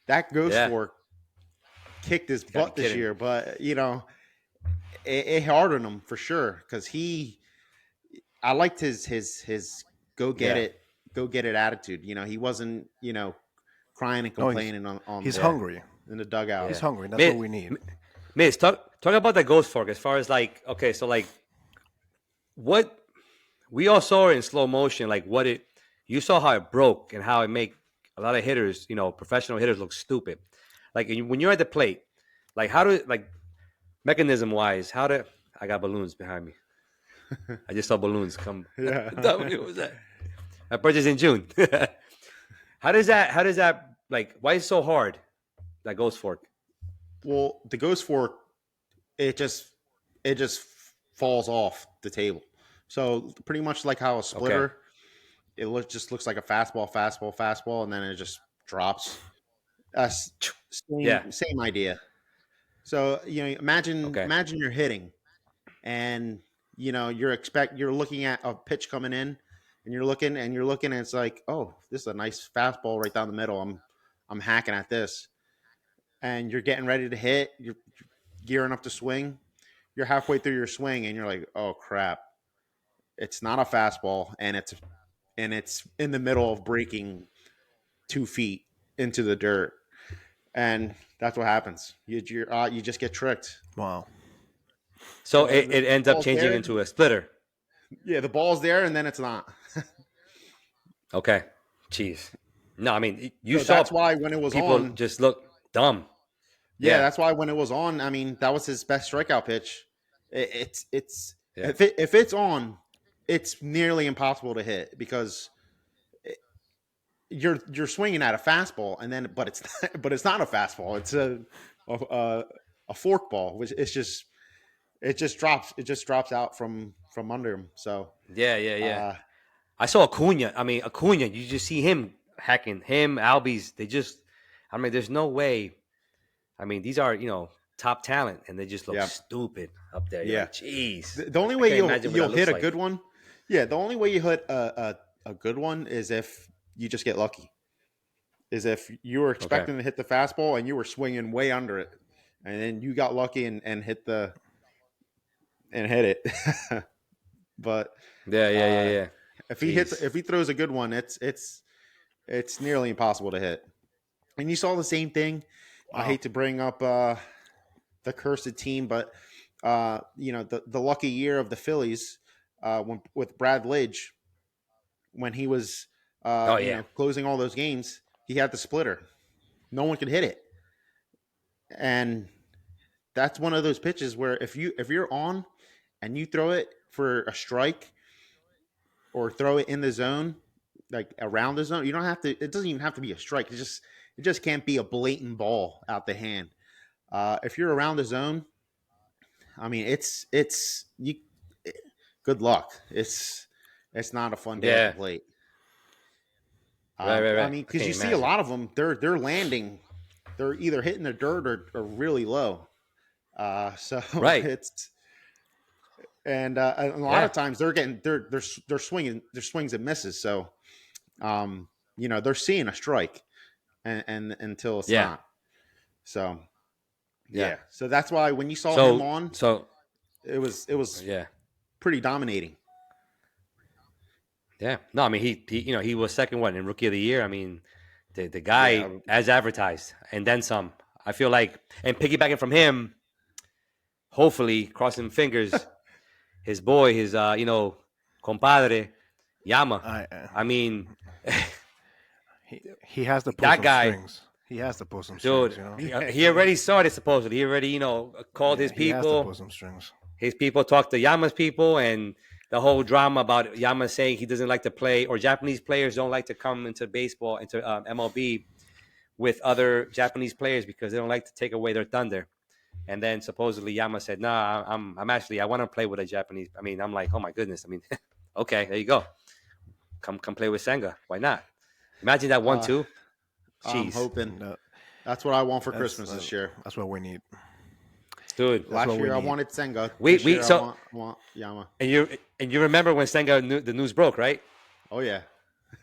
[SPEAKER 1] That goes
[SPEAKER 2] Yeah,
[SPEAKER 1] for kicked his
[SPEAKER 2] you gotta be
[SPEAKER 1] butt this
[SPEAKER 2] kidding me.
[SPEAKER 1] year, but it hardened him for sure because I liked his go get
[SPEAKER 2] Yeah,
[SPEAKER 1] it attitude. He wasn't crying and
[SPEAKER 3] No,
[SPEAKER 1] complaining on
[SPEAKER 3] he's
[SPEAKER 2] yeah,
[SPEAKER 3] hungry.
[SPEAKER 1] in the dugout.
[SPEAKER 3] He's
[SPEAKER 2] yeah.
[SPEAKER 3] hungry. That's what
[SPEAKER 2] Miz,
[SPEAKER 3] we need.
[SPEAKER 2] Miz, talk about the ghost fork as far as like okay, so like what we all saw it in slow motion, like what it you saw how it broke and how it make a lot of hitters, professional hitters look stupid. Like when you're at the plate, like how do like mechanism wise, how do I got balloons behind me? I just saw balloons come.
[SPEAKER 1] Yeah.
[SPEAKER 2] What was that? I purchased in June. How does that like why is it so hard? That ghost fork.
[SPEAKER 1] Well, the ghost fork, it just falls off the table. So pretty much like how a
[SPEAKER 2] Okay.
[SPEAKER 1] splitter, just looks like a fastball, fastball, fastball, and then it just drops. That's
[SPEAKER 2] Yeah.
[SPEAKER 1] same idea. So imagine
[SPEAKER 2] Okay.
[SPEAKER 1] you're hitting, and you're looking at a pitch coming in, and you're looking, and it's like, oh, this is a nice fastball right down the middle. I'm hacking at this, and you're getting ready to hit. You're gearing up to swing. You're halfway through your swing, and you're like, oh crap, it's not a fastball, and it's in the middle of breaking 2 feet into the dirt, and that's what happens. You just get tricked.
[SPEAKER 3] Wow.
[SPEAKER 2] So
[SPEAKER 1] So
[SPEAKER 2] it
[SPEAKER 1] the
[SPEAKER 2] ends up
[SPEAKER 1] ball's
[SPEAKER 2] changing
[SPEAKER 1] there.
[SPEAKER 2] into a splitter.
[SPEAKER 1] Yeah, the ball's there, and then it's not.
[SPEAKER 2] Okay. Jeez. No, I mean you
[SPEAKER 1] So
[SPEAKER 2] saw
[SPEAKER 1] that's why when it was
[SPEAKER 2] people
[SPEAKER 1] on,
[SPEAKER 2] just look dumb.
[SPEAKER 1] yeah,
[SPEAKER 2] Yeah.
[SPEAKER 1] that's why when it was on, I mean, that was his best strikeout pitch. It's
[SPEAKER 2] Yeah.
[SPEAKER 1] if it's on, it's nearly impossible to hit because you're swinging at a fastball, and then but it's not a fastball. It's a, a fork ball, which it just drops out from under him. So
[SPEAKER 2] Yeah. Yeah. Yeah.
[SPEAKER 1] uh,
[SPEAKER 2] I saw Acuna. I mean, Acuna. You just see him hacking him. Albies. They just. I mean, there's no way. I mean, these are top talent, and they just look
[SPEAKER 1] yeah,
[SPEAKER 2] stupid up there. You're
[SPEAKER 1] yeah.
[SPEAKER 2] like, jeez.
[SPEAKER 1] The only
[SPEAKER 2] I
[SPEAKER 1] way
[SPEAKER 2] can't imagine what
[SPEAKER 1] you'll
[SPEAKER 2] that looks
[SPEAKER 1] hit a
[SPEAKER 2] like.
[SPEAKER 1] good one, yeah. The only way you hit a good one is if you just get lucky. Is if you were
[SPEAKER 2] Okay.
[SPEAKER 1] expecting to hit the fastball and you were swinging way under it, and then you got lucky and hit it. But
[SPEAKER 2] Yeah. Yeah. Yeah.
[SPEAKER 1] uh,
[SPEAKER 2] Yeah. Jeez.
[SPEAKER 1] if he throws a good one, it's nearly impossible to hit. And you saw the same thing. I
[SPEAKER 3] Wow.
[SPEAKER 1] hate to bring up the cursed team, but the lucky year of the Phillies with Brad Lidge when he was
[SPEAKER 2] Oh yeah.
[SPEAKER 1] closing all those games, he had the splitter. No one could hit it, and that's one of those pitches where if you're on and you throw it for a strike or throw it in the zone, like around the zone, you don't have to. It doesn't even have to be a strike. It just can't be a blatant ball out the hand. If you're around the zone, I mean, it's you. Good luck. It's not a fun day at the
[SPEAKER 2] Yeah.
[SPEAKER 1] plate.
[SPEAKER 2] Right. Right.
[SPEAKER 1] I
[SPEAKER 2] Right.
[SPEAKER 1] mean,
[SPEAKER 2] I
[SPEAKER 1] because
[SPEAKER 2] can't
[SPEAKER 1] you see a
[SPEAKER 2] imagine.
[SPEAKER 1] lot of them, they're landing, they're either hitting the dirt or really low. So
[SPEAKER 2] Right.
[SPEAKER 1] it's and a lot
[SPEAKER 2] Yeah.
[SPEAKER 1] of times they're swinging their swings and misses. So they're seeing a strike and until it's
[SPEAKER 2] Yeah.
[SPEAKER 1] not. So
[SPEAKER 2] Yeah.
[SPEAKER 1] yeah, so that's why when you saw him
[SPEAKER 2] So.
[SPEAKER 1] on,
[SPEAKER 2] So.
[SPEAKER 1] it was
[SPEAKER 2] Yeah.
[SPEAKER 1] pretty dominating.
[SPEAKER 2] Yeah. No, I mean he was second one in rookie of the year. I mean, the guy
[SPEAKER 1] Yeah,
[SPEAKER 2] as advertised and then some. I feel like and piggybacking from him, hopefully, crossing fingers, his boy, his compadre, Yama.
[SPEAKER 3] I
[SPEAKER 2] I mean,
[SPEAKER 3] he has to pull
[SPEAKER 2] that
[SPEAKER 3] some
[SPEAKER 2] guy,
[SPEAKER 3] strings. He has to pull some strings.
[SPEAKER 2] dude,
[SPEAKER 3] You know.
[SPEAKER 2] he already started supposedly. He already, called
[SPEAKER 3] Yeah,
[SPEAKER 2] his
[SPEAKER 3] he has to pull
[SPEAKER 2] people.
[SPEAKER 3] some strings.
[SPEAKER 2] His people talked to Yama's people, and the whole drama about Yama saying he doesn't like to play, or Japanese players don't like to come into baseball, into MLB with other Japanese players because they don't like to take away their thunder. And then supposedly Yama said, "Nah, I'm actually I want to play with a Japanese." I mean, I'm like, oh my goodness. I mean, okay, there you go. Come play with Senga. Why not? Imagine that one
[SPEAKER 1] Uh,
[SPEAKER 2] too.
[SPEAKER 1] I'm
[SPEAKER 2] Jeez,
[SPEAKER 1] hoping
[SPEAKER 3] No,
[SPEAKER 1] that's what I want for
[SPEAKER 3] that's
[SPEAKER 1] Christmas this year.
[SPEAKER 3] that's what we need.
[SPEAKER 2] dude.
[SPEAKER 3] That's
[SPEAKER 1] Last
[SPEAKER 3] what we
[SPEAKER 1] year I
[SPEAKER 3] need.
[SPEAKER 1] wanted Senga.
[SPEAKER 2] We
[SPEAKER 1] This year
[SPEAKER 2] so
[SPEAKER 1] I want Yama.
[SPEAKER 2] and you remember when Senga the news broke, right?
[SPEAKER 1] Oh yeah.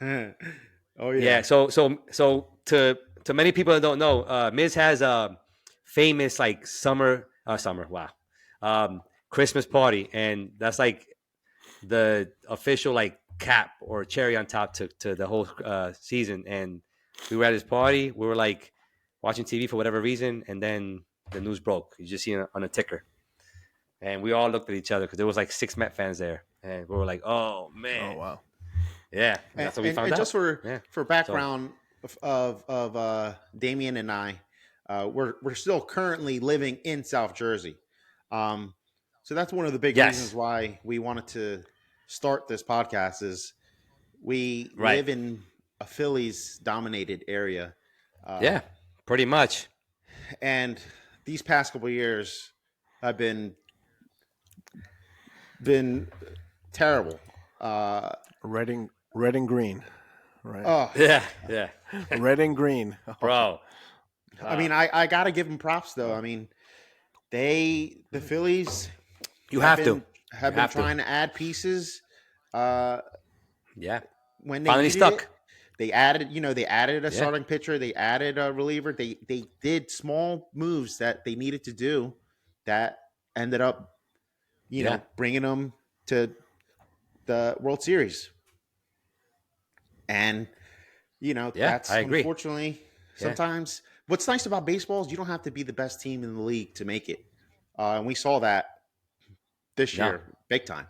[SPEAKER 1] Oh
[SPEAKER 2] Yeah.
[SPEAKER 1] yeah.
[SPEAKER 2] So to many people that don't know, Miz has a famous like summer wow, Christmas party, and that's like the official like cap or cherry on top to the whole season. And we were at his party. We were like watching TV for whatever reason, and then the news broke. You just see it on a ticker, and we all looked at each other because there was like 6 Met fans there, and we were like, "Oh
[SPEAKER 3] Oh
[SPEAKER 2] man,
[SPEAKER 3] wow.
[SPEAKER 2] yeah."
[SPEAKER 1] And,
[SPEAKER 2] That's what we found
[SPEAKER 1] and
[SPEAKER 2] out.
[SPEAKER 1] just
[SPEAKER 2] Yeah.
[SPEAKER 1] for background of Damian and I, we're still currently living in South Jersey. So that's one of the big
[SPEAKER 2] Yes.
[SPEAKER 1] reasons why we wanted to start this podcast is we
[SPEAKER 2] Right.
[SPEAKER 1] live in a Phillies dominated area.
[SPEAKER 2] Yeah. Pretty much.
[SPEAKER 1] And these past couple of years have been terrible.
[SPEAKER 3] Red and green, right?
[SPEAKER 1] Oh,
[SPEAKER 2] Yeah. Yeah.
[SPEAKER 3] Red and green,
[SPEAKER 2] Bro.
[SPEAKER 1] I mean, I got to give them props though. I mean, the Phillies
[SPEAKER 2] You have to.
[SPEAKER 1] have
[SPEAKER 2] You
[SPEAKER 1] been
[SPEAKER 2] have to.
[SPEAKER 1] trying to add pieces.
[SPEAKER 2] Yeah.
[SPEAKER 1] When they
[SPEAKER 2] Finally
[SPEAKER 1] needed
[SPEAKER 2] stuck.
[SPEAKER 1] it, they added a
[SPEAKER 2] Yeah.
[SPEAKER 1] starting pitcher, they added a reliever, they did small moves that they needed to do that ended up,
[SPEAKER 2] Yeah.
[SPEAKER 1] bringing them to the World Series. And
[SPEAKER 2] Yeah,
[SPEAKER 1] that's
[SPEAKER 2] I agree.
[SPEAKER 1] unfortunately
[SPEAKER 2] Yeah.
[SPEAKER 1] sometimes what's nice about baseball is you don't have to be the best team in the league to make it. And we saw that this
[SPEAKER 2] No.
[SPEAKER 1] year, big time.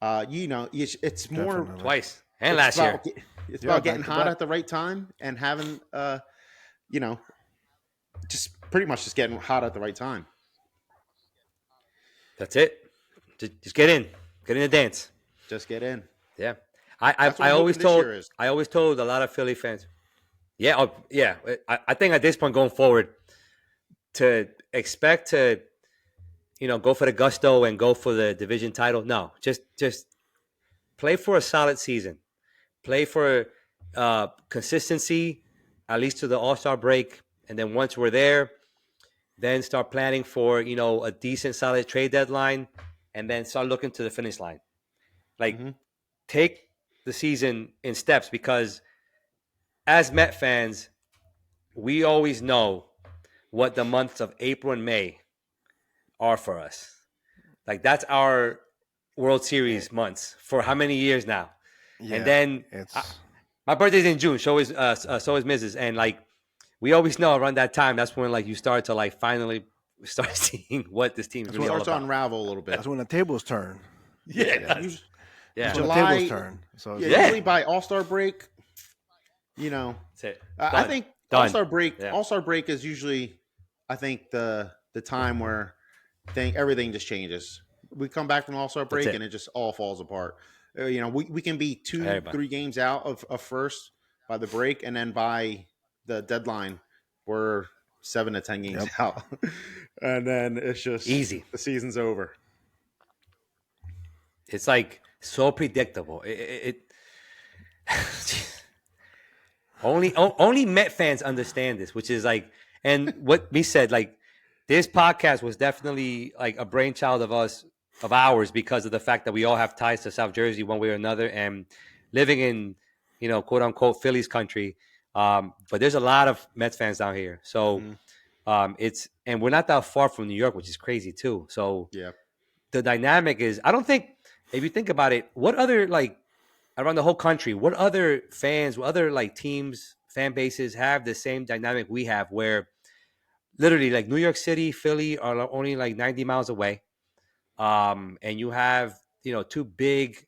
[SPEAKER 1] It's more
[SPEAKER 3] Definitely.
[SPEAKER 2] Twice. And
[SPEAKER 1] it's
[SPEAKER 2] last year.
[SPEAKER 1] about, it's
[SPEAKER 3] Yeah,
[SPEAKER 1] about getting
[SPEAKER 3] back to
[SPEAKER 1] hot
[SPEAKER 3] back.
[SPEAKER 1] at the right time and having just pretty much just getting hot at the right time.
[SPEAKER 2] That's it. Just get in. Get in the dance.
[SPEAKER 1] Just get in.
[SPEAKER 2] Yeah.
[SPEAKER 1] That's what
[SPEAKER 2] I
[SPEAKER 1] I'm
[SPEAKER 2] always
[SPEAKER 1] hoping this
[SPEAKER 2] told
[SPEAKER 1] year is.
[SPEAKER 2] I always told a lot of Philly fans. Yeah, yeah. I think at this point going forward, to expect to, go for the gusto and go for the division title. No, just play for a solid season. Play for consistency, at least to the All-Star break, and then once we're there, then start planning for a decent, solid trade deadline, and then start looking to the finish line. Like,
[SPEAKER 1] Mhm.
[SPEAKER 2] take the season in steps because as Met fans, we always know what the months of April and May are for us. Like, that's our World Series months for how many years now?
[SPEAKER 3] Yeah,
[SPEAKER 2] And then
[SPEAKER 3] it's
[SPEAKER 2] my birthday's in June. So is Mrs. And like we always know around that time, that's when like you start to like finally start seeing what this team's
[SPEAKER 1] It
[SPEAKER 2] really all
[SPEAKER 1] starts to
[SPEAKER 2] about.
[SPEAKER 1] unravel a little bit.
[SPEAKER 3] that's when the tables turn.
[SPEAKER 2] Yeah, it
[SPEAKER 1] Yeah.
[SPEAKER 2] does.
[SPEAKER 3] That's
[SPEAKER 2] Yeah,
[SPEAKER 3] when
[SPEAKER 1] July-
[SPEAKER 3] the tables turn. So
[SPEAKER 1] Yeah,
[SPEAKER 2] Yeah.
[SPEAKER 1] usually by All-Star break,
[SPEAKER 2] that's it.
[SPEAKER 1] I
[SPEAKER 2] Done.
[SPEAKER 1] think
[SPEAKER 2] Done.
[SPEAKER 1] All-Star
[SPEAKER 2] Yeah.
[SPEAKER 1] break is usually, I think the time where everything just changes. We come back from All-Star break
[SPEAKER 2] it.
[SPEAKER 1] and it just all falls apart. We can be 2,
[SPEAKER 2] Everybody.
[SPEAKER 1] 3 games out of first by the break, and then by the deadline, we're 7 to 10 games out, and then it's just
[SPEAKER 2] Easy.
[SPEAKER 1] The season's over.
[SPEAKER 2] It's like so predictable. Only Met fans understand this, which is like, and what we said, like this podcast was definitely like a brainchild of ours because of the fact that we all have ties to South Jersey one way or another, and living in quote unquote Phillies country. But there's a lot of Mets fans down here, so and we're not that far from New York, which is crazy too. So
[SPEAKER 1] Yeah.
[SPEAKER 2] the dynamic is, I don't think, if you think about it, what other like around the whole country, what other fans, what other like teams, fan bases have the same dynamic we have, where literally like New York City, Philly are only like 90 miles away. And you have, two big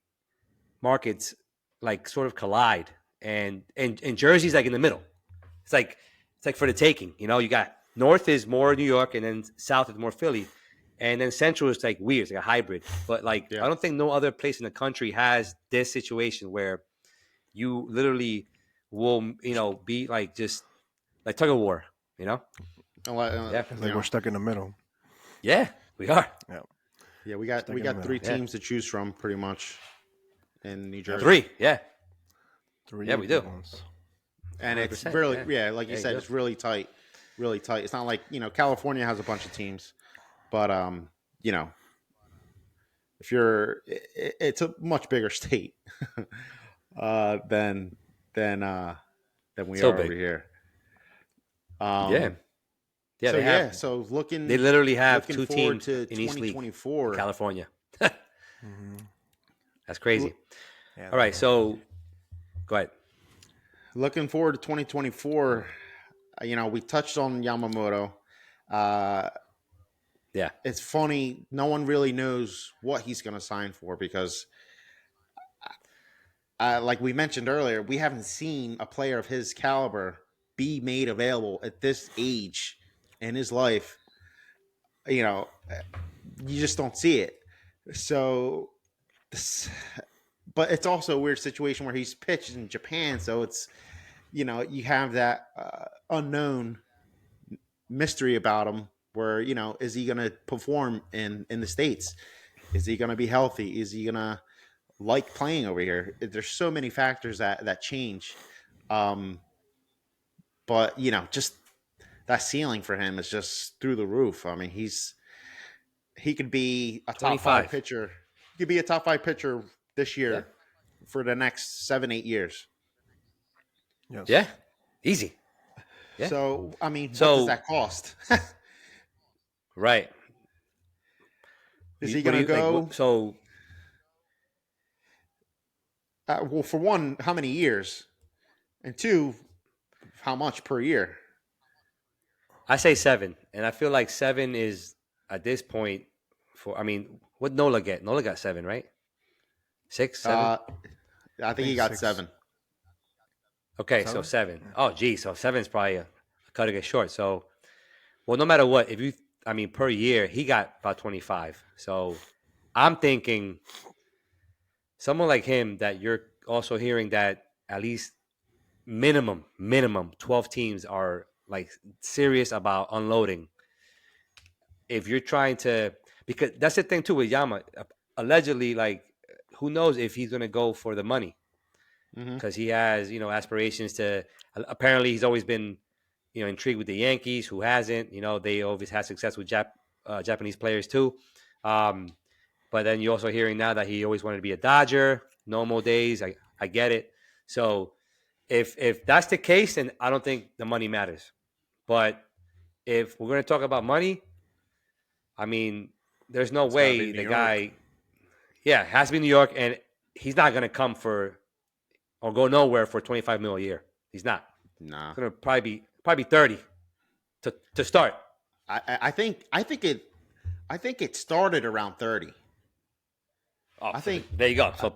[SPEAKER 2] markets like sort of collide, and Jersey's like in the middle. It's like for the taking. You got north is more New York, and then south is more Philly, and then central is like weird. It's like a hybrid. But like
[SPEAKER 1] Yeah.
[SPEAKER 2] I don't think no other place in the country has this situation where you literally will be like just like tug of war. Yeah,
[SPEAKER 3] It's like we're stuck in the middle.
[SPEAKER 2] yeah, we are
[SPEAKER 3] Yeah,
[SPEAKER 1] Yeah, we
[SPEAKER 3] stuck
[SPEAKER 1] got we
[SPEAKER 3] in the
[SPEAKER 1] got
[SPEAKER 3] middle.
[SPEAKER 1] three
[SPEAKER 2] Yeah.
[SPEAKER 1] teams to choose from, pretty much, in New Jersey.
[SPEAKER 2] three. Yeah,
[SPEAKER 3] Three
[SPEAKER 2] Yeah, we
[SPEAKER 3] good
[SPEAKER 2] do.
[SPEAKER 3] ones.
[SPEAKER 1] And it's
[SPEAKER 2] 100%,
[SPEAKER 1] really,
[SPEAKER 2] yeah.
[SPEAKER 1] like you
[SPEAKER 2] There you
[SPEAKER 1] said,
[SPEAKER 2] go.
[SPEAKER 1] it's really tight, really tight. It's not like California has a bunch of teams, but you know, if it's a much bigger state uh, than than uh, than we
[SPEAKER 2] So
[SPEAKER 1] are over
[SPEAKER 2] big.
[SPEAKER 1] here.
[SPEAKER 2] Yeah,
[SPEAKER 1] Um,
[SPEAKER 2] yeah.
[SPEAKER 1] so
[SPEAKER 2] They
[SPEAKER 1] yeah,
[SPEAKER 2] have.
[SPEAKER 1] so
[SPEAKER 2] They literally have
[SPEAKER 1] looking
[SPEAKER 2] two
[SPEAKER 1] forward
[SPEAKER 2] teams
[SPEAKER 1] to
[SPEAKER 2] in each league in
[SPEAKER 1] 2024.
[SPEAKER 2] California.
[SPEAKER 3] Hmm.
[SPEAKER 2] That's crazy.
[SPEAKER 3] Yeah,
[SPEAKER 2] All right, so go ahead.
[SPEAKER 1] Looking forward to 2024. We touched on Yamamoto. Uh,
[SPEAKER 2] Yeah,
[SPEAKER 1] it's funny, no one really knows what he's going to sign for because, like we mentioned earlier, we haven't seen a player of his caliber be made available at this age in his life. You just don't see it. So, this, but it's also a weird situation where he's pitched in Japan, so it's you have that unknown mystery about him. Where is he going to perform in the states? Is he going to be healthy? Is he going to like playing over here? There's so many factors that change. Um, but just that ceiling for him is just through the roof. I mean, he could be a top five
[SPEAKER 2] 25.
[SPEAKER 1] pitcher. He could be a top five pitcher this
[SPEAKER 2] Yeah,
[SPEAKER 1] year for the next 7-8 years.
[SPEAKER 3] yes.
[SPEAKER 2] yeah, easy. Yeah.
[SPEAKER 1] So I mean, what does
[SPEAKER 2] So
[SPEAKER 1] that cost?
[SPEAKER 2] right.
[SPEAKER 1] Is he
[SPEAKER 2] What do
[SPEAKER 1] going to
[SPEAKER 2] you like?
[SPEAKER 1] go?
[SPEAKER 2] So
[SPEAKER 1] Well, for one, how many years? And two, how much per year?
[SPEAKER 2] I say 7, and I feel like 7 is at this point for. I mean, what Nola get? Nola got 7, right? 6, 7.
[SPEAKER 1] Uh, I think he
[SPEAKER 3] think
[SPEAKER 1] got
[SPEAKER 3] 6.
[SPEAKER 1] 7.
[SPEAKER 2] Okay, so
[SPEAKER 3] 7?
[SPEAKER 2] 7. Oh, gee, so 7 is probably a cutting it short. So, well, no matter what, I mean, per year, he got about 25. So, I'm thinking someone like him that you're also hearing that at least minimum 12 teams are like serious about unloading. If you're trying to, because that's the thing too with Yama, allegedly, like, who knows if he's going to go for the money
[SPEAKER 1] Mm-hmm.
[SPEAKER 2] because he has, aspirations to, apparently he's always been, intrigued with the Yankees. Who hasn't? They always had success with Japanese players too. Um, but then you're also hearing now that he always wanted to be a Dodger. Normal days, I get it. So if that's the case, then I don't think the money matters. But if we're going to talk about money, I mean, there's no
[SPEAKER 1] It's got to be
[SPEAKER 2] way
[SPEAKER 1] New
[SPEAKER 2] the
[SPEAKER 1] York.
[SPEAKER 2] guy, yeah, it has to be New York, and he's not going to come for or go nowhere for 25 mil a year. He's not.
[SPEAKER 1] Nah,
[SPEAKER 2] It's going to probably be 30 to start.
[SPEAKER 1] I think it started around 30.
[SPEAKER 2] Oh,
[SPEAKER 1] I
[SPEAKER 2] so
[SPEAKER 1] think
[SPEAKER 2] there you go. So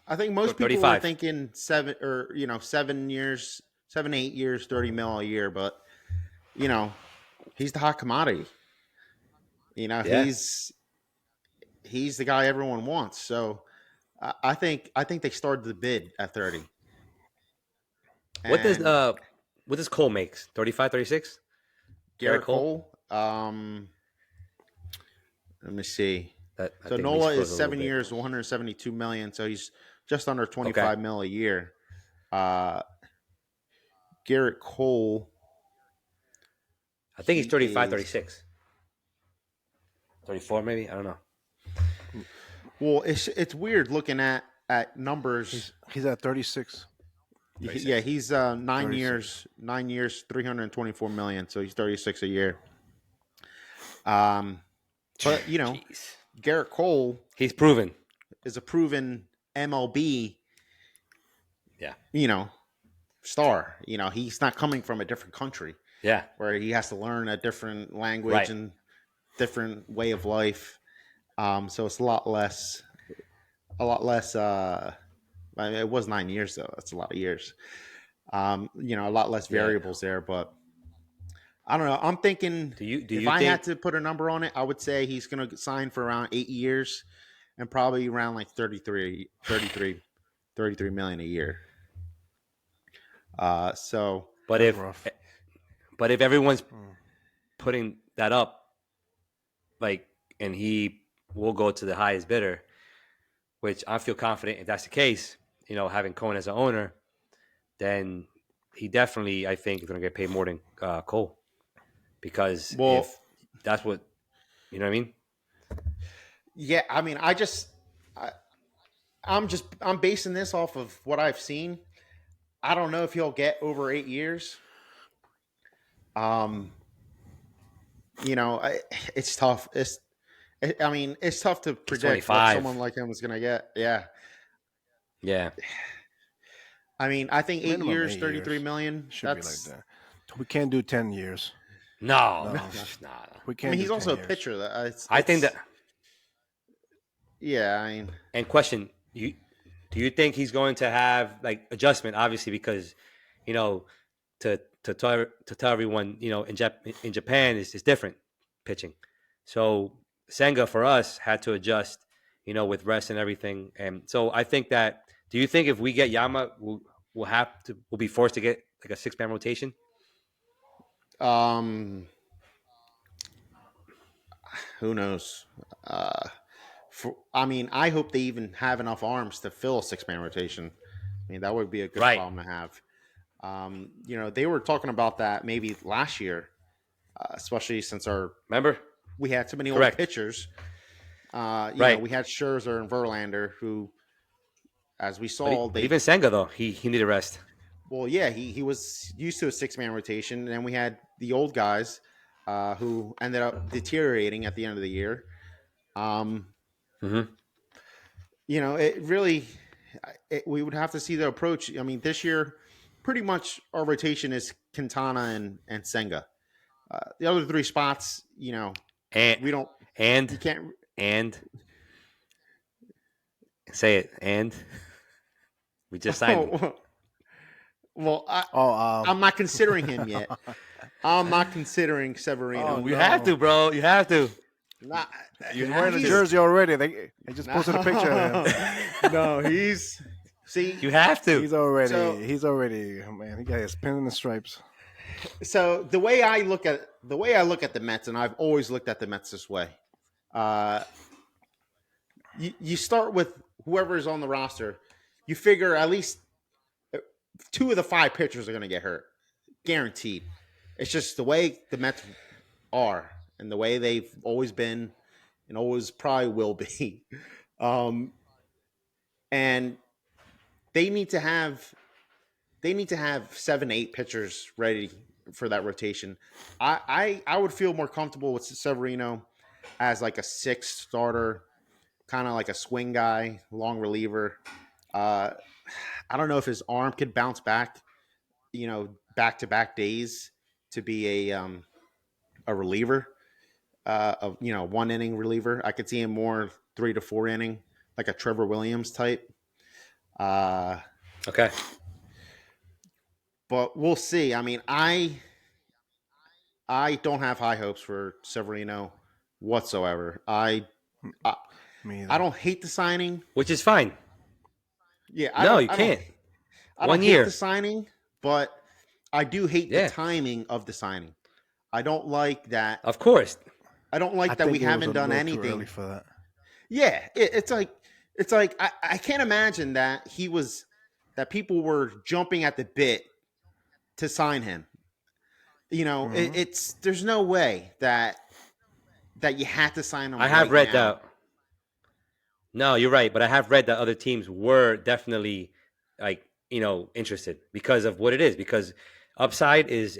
[SPEAKER 1] I think most people were
[SPEAKER 2] 35.
[SPEAKER 1] thinking 7 or 7 years, 7-8 years, 30 mil a year, but you know he's the hot commodity.
[SPEAKER 2] Yeah.
[SPEAKER 1] He's the guy everyone wants. So I think they started the bid at 30.
[SPEAKER 2] What does
[SPEAKER 1] And
[SPEAKER 2] Cole makes? 35, 36? Garrett
[SPEAKER 1] Garrett
[SPEAKER 2] Cole?
[SPEAKER 1] Cole, let me see.
[SPEAKER 2] That I
[SPEAKER 1] So
[SPEAKER 2] think reached
[SPEAKER 1] Nola
[SPEAKER 2] close
[SPEAKER 1] is
[SPEAKER 2] a little
[SPEAKER 1] 7
[SPEAKER 2] bit.
[SPEAKER 1] years, 172 million. So he's just under
[SPEAKER 2] Okay.
[SPEAKER 1] 25 mil a year. Uh, Garrett Cole,
[SPEAKER 2] I think he's
[SPEAKER 1] he
[SPEAKER 2] 35,
[SPEAKER 1] is
[SPEAKER 2] 36. 34 maybe? I don't know.
[SPEAKER 1] well. It's weird looking at numbers.
[SPEAKER 3] He's at 36.
[SPEAKER 1] Yeah, he's
[SPEAKER 3] 36.
[SPEAKER 1] 9 years, 324 million. So he's 36 a year. But
[SPEAKER 2] Jeez.
[SPEAKER 1] Garrett Cole
[SPEAKER 2] He's proven.
[SPEAKER 1] is a proven MLB,
[SPEAKER 2] Yeah.
[SPEAKER 1] star. He's not coming from a different country.
[SPEAKER 2] Yeah.
[SPEAKER 1] where he has to learn a different language
[SPEAKER 2] Right.
[SPEAKER 1] and different way of life. So it's a lot less. A lot less. I mean, it was 9 years though. That's a lot of years. A lot less
[SPEAKER 2] Yeah.
[SPEAKER 1] variables there, but I don't know. I'm thinking
[SPEAKER 2] Do
[SPEAKER 1] if
[SPEAKER 2] you
[SPEAKER 1] I had
[SPEAKER 2] think?
[SPEAKER 1] to put a number on it, I would say he's going to sign for around 8 years and probably around like 33 million a year. So
[SPEAKER 2] But
[SPEAKER 3] That's
[SPEAKER 2] if
[SPEAKER 3] rough.
[SPEAKER 2] but if everyone's
[SPEAKER 3] Mm.
[SPEAKER 2] putting that up, like, and he will go to the highest bidder, which I feel confident if that's the case. Having Cohen as an owner, then he definitely, I think, is going to get paid more than Cole, because
[SPEAKER 1] well,
[SPEAKER 2] if that's what what I mean.
[SPEAKER 1] yeah. I mean, I, I'm basing this off of what I've seen. I don't know if he'll get over 8 years. Um, it's tough. I mean, it's tough to
[SPEAKER 2] He's
[SPEAKER 1] predict what someone
[SPEAKER 2] 25.
[SPEAKER 1] like him is going to get. Yeah.
[SPEAKER 2] Yeah.
[SPEAKER 1] I mean, I think eight
[SPEAKER 3] Minimum
[SPEAKER 1] years, 33
[SPEAKER 3] 8 years.
[SPEAKER 1] million.
[SPEAKER 3] Should be like
[SPEAKER 1] That's
[SPEAKER 3] that. We can't do 10 years.
[SPEAKER 2] No,
[SPEAKER 3] No,
[SPEAKER 2] no.
[SPEAKER 3] we
[SPEAKER 1] I mean,
[SPEAKER 3] can't do
[SPEAKER 1] he's
[SPEAKER 3] 10
[SPEAKER 1] also a
[SPEAKER 3] years.
[SPEAKER 1] pitcher.
[SPEAKER 2] I think that.
[SPEAKER 1] Yeah, I mean,
[SPEAKER 2] And question, do you think he's going to have like adjustment? Obviously, because to tell everyone, in Japan is different pitching. So Senga for us had to adjust, with rest and everything. And so I think that. Do you think if we get Yama, we'll be forced to get like a 6-man rotation?
[SPEAKER 1] um, who knows? I mean, I hope they even have enough arms to fill a 6-man rotation. I mean, that would be a good
[SPEAKER 2] Right.
[SPEAKER 1] problem to have. They were talking about that maybe last year, especially since
[SPEAKER 2] Remember?
[SPEAKER 1] we had so many old
[SPEAKER 2] Correct.
[SPEAKER 1] pitchers.
[SPEAKER 2] Right.
[SPEAKER 1] We had Scherzer and Verlander, who, as we saw,
[SPEAKER 2] But even Senga though, he needed rest.
[SPEAKER 1] well, yeah, he was used to a 6-man rotation, and then we had the old guys who ended up deteriorating at the end of the year. Um,
[SPEAKER 2] Mm-hmm.
[SPEAKER 1] it really, we would have to see the approach. I mean, this year, pretty much our rotation is Quintana and Senga. The other three spots,
[SPEAKER 2] And
[SPEAKER 1] we don't, you
[SPEAKER 2] and
[SPEAKER 1] can't.
[SPEAKER 2] and say it. And we just signed him.
[SPEAKER 1] Well,
[SPEAKER 3] Oh,
[SPEAKER 1] I'm not considering him yet. I'm not considering Severino.
[SPEAKER 3] Oh,
[SPEAKER 2] You have to, bro. You have to.
[SPEAKER 1] Not,
[SPEAKER 3] he's wearing the jersey already. They just posted a picture of him.
[SPEAKER 1] No, he's see.
[SPEAKER 2] You have to.
[SPEAKER 3] He's already,
[SPEAKER 1] So-
[SPEAKER 3] man. He got his pin in the stripes.
[SPEAKER 1] So the way I look at the Mets, and I've always looked at the Mets this way. You start with whoever is on the roster. You figure at least 2 of the 5 pitchers are going to get hurt, guaranteed. It's just the way the Mets are, and the way they've always been, and always probably will be. And they need to have 7, 8 pitchers ready for that rotation. I would feel more comfortable with Severino as like a 6th starter, kind of like a swing guy, long reliever. I don't know if his arm could bounce back, back to back days to be a reliever, of 1 inning reliever. I could see him more 3 to 4 inning, like a Trevor Williams type.
[SPEAKER 2] Okay.
[SPEAKER 1] But we'll see. I mean, I don't have high hopes for Severino whatsoever.
[SPEAKER 3] Me either.
[SPEAKER 1] I don't hate the signing.
[SPEAKER 2] Which is fine.
[SPEAKER 1] Yeah,
[SPEAKER 2] No, you can't.
[SPEAKER 1] I don't
[SPEAKER 2] 1
[SPEAKER 1] hate
[SPEAKER 2] year.
[SPEAKER 1] the signing, but I do hate
[SPEAKER 2] Yeah.
[SPEAKER 1] the timing of the signing. I don't like that.
[SPEAKER 2] Of course.
[SPEAKER 1] I don't like
[SPEAKER 3] I
[SPEAKER 1] that
[SPEAKER 3] think
[SPEAKER 1] we
[SPEAKER 3] it was
[SPEAKER 1] haven't
[SPEAKER 3] a
[SPEAKER 1] done
[SPEAKER 3] little too
[SPEAKER 1] anything.
[SPEAKER 3] early for that.
[SPEAKER 1] Yeah, it's like I can't imagine that that people were jumping at the bit to sign him.
[SPEAKER 3] Mhm.
[SPEAKER 1] There's no way that you had to sign him.
[SPEAKER 2] I have
[SPEAKER 1] right
[SPEAKER 2] read
[SPEAKER 1] now.
[SPEAKER 2] that. No, you're right, but I have read that other teams were definitely like interested because of what it is. Because upside is